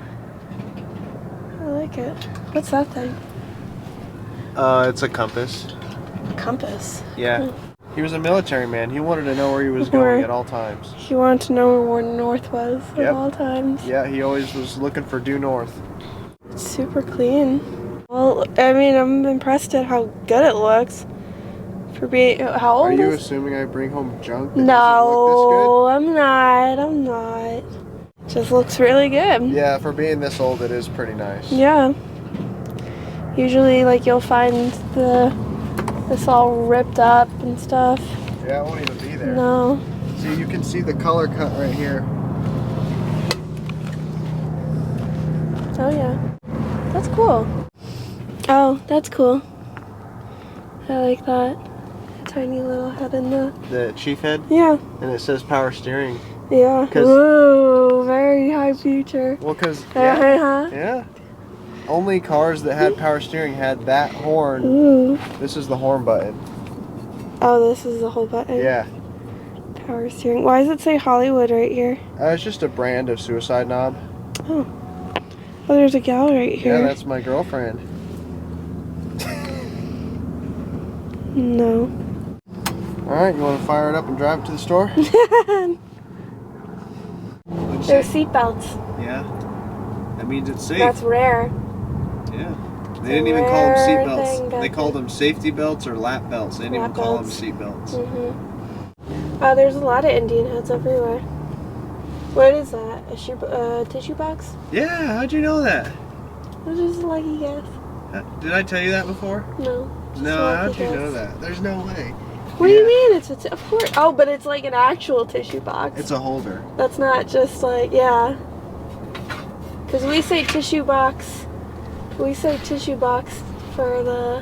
I like it. What's that thing? It's a compass. Compass. Yeah. He was a military man. He wanted to know where he was going at all times. He wanted to know where north was at Yep. all times. Yeah, he always was looking for due north. It's super clean. Well, I mean, I'm impressed at how good it looks. For being, how old Are you is? assuming I bring home junk that doesn't No, I'm not. I'm not. Just looks really good. look this good? Yeah, for being this old, it is pretty nice. Yeah. Usually, like, you'll find this all ripped up and stuff. Yeah, it won't even be there. No. See, you can see the color cut right here. Oh yeah. That's cool. Oh, that's cool. I like that. Tiny little head in the. The chief head, Yeah. and it says power steering. Yeah. 'Cause- Whoa, very high future. Well, because Uh-huh. yeah, only cars that had power steering had that horn. Ooh. This is the horn button. Oh, this is the whole button. Yeah, Power steering. Why does it say Hollywood right here? it's just a brand of suicide knob. Oh. Oh, there's a gal right here. Yeah, that's my girlfriend. No. All right, you want to fire it up and drive it to the store? There's seatbelts. Yeah, that means it's safe. That's rare. Yeah. It's They didn't a even call them rare seat thing belts. back They called them safety belts or lap belts. They didn't Lap even call them belts. seat belts. Oh, there's a lot of Indian heads everywhere. What is that? A tissue box? Yeah, how'd you know that? That's just a lucky guess. Did I tell you that before? No. just a No, lucky how'd you guess. know that? There's no way. What do you mean? It's of course. Oh, but it's like an actual tissue box. It's a holder. That's not just like, yeah. Because we say tissue box. We say tissue box for the.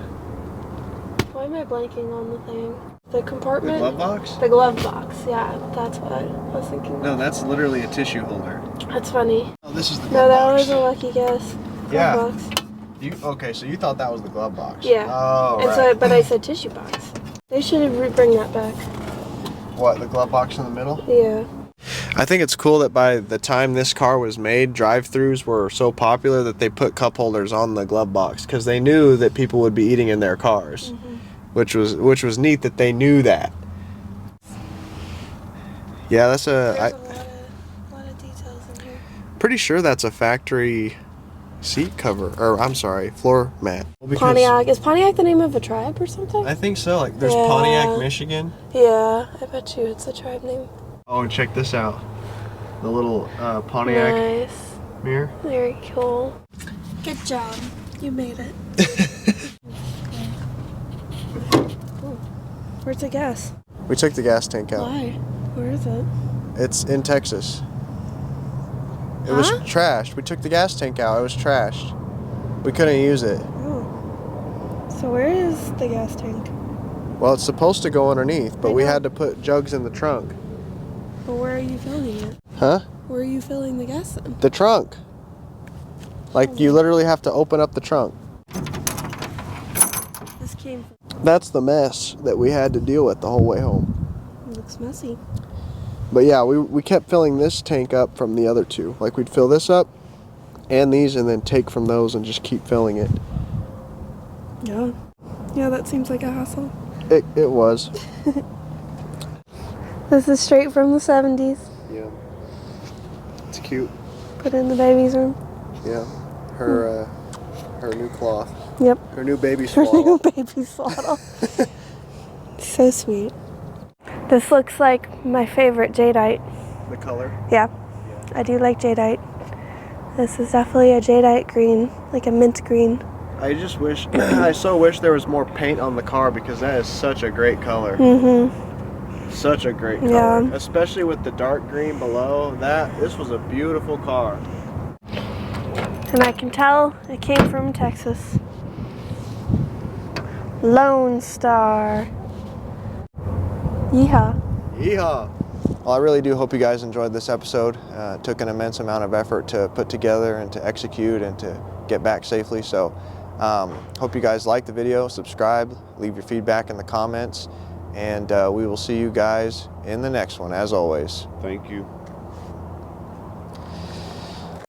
Why am I blanking on the thing? The compartment? The glove box? The glove box, yeah. That's what I was thinking. No, that's literally a tissue holder. That's funny. Oh, this is the No, glove that box. was a lucky guess. Glove Yeah. box. Okay, so you thought that was the glove box? Yeah. Oh, And right. so, but I said tissue box. They should bring that back. What, the glove box in the middle? Yeah. I think it's cool that by the time this car was made, drive-thrus were so popular that they put cup holders on the glove box because they knew that people would be eating in their cars, which was neat that they knew that. Yeah, that's There's a lot of details in here. pretty sure that's a factory seat cover, or I'm sorry, floor mat. Well, because Pontiac. Is Pontiac the name of a tribe or something? I think so. Like there's Yeah. Pontiac, Michigan. Yeah, I bet you it's a tribe name. Oh, and check this out. The little Pontiac Nice. mirror. Very cool. Good job. You made it. Ooh. Where's the gas? We took the gas tank out. Why? Where is it? It's in Texas. It was trashed. We took the gas tank out. It was trashed. We couldn't use it. Oh. So where is the gas tank? Well, it's supposed to go underneath, but I we know. had to put jugs in the trunk. But where are you filling it? Huh? Where are you filling the gas in? The trunk. Like you literally have to open up the trunk. This came from. That's the mess that we had to deal with the whole way home. It looks messy. But yeah, we kept filling this tank up from the other two. Like we'd fill this up and these and then take from those and just keep filling it. Yeah. Yeah, that seems like a hassle. It was. This is straight from the 70s. Yeah. It's cute. Put in the baby's room. Yeah. Her new cloth. Yep. Her new baby Her swaddle. new baby swaddle. So sweet. This looks like my favorite jadeite. The color. Yeah, I do like jadeite. This is definitely a jadeite green, like a mint green. I just wish, I so wish there was more paint on the car because that is such a great color. Mm-hmm. Such a great color. Yeah. Especially with the dark green below. This was a beautiful car. And I can tell it came from Texas. Lone Star. Yeehaw. Yeehaw! Well, I really do hope you guys enjoyed this episode. It took an immense amount of effort to put together and to execute and to get back safely. So hope you guys liked the video, subscribe, leave your feedback in the comments, and we will see you guys in the next one as always. Thank you.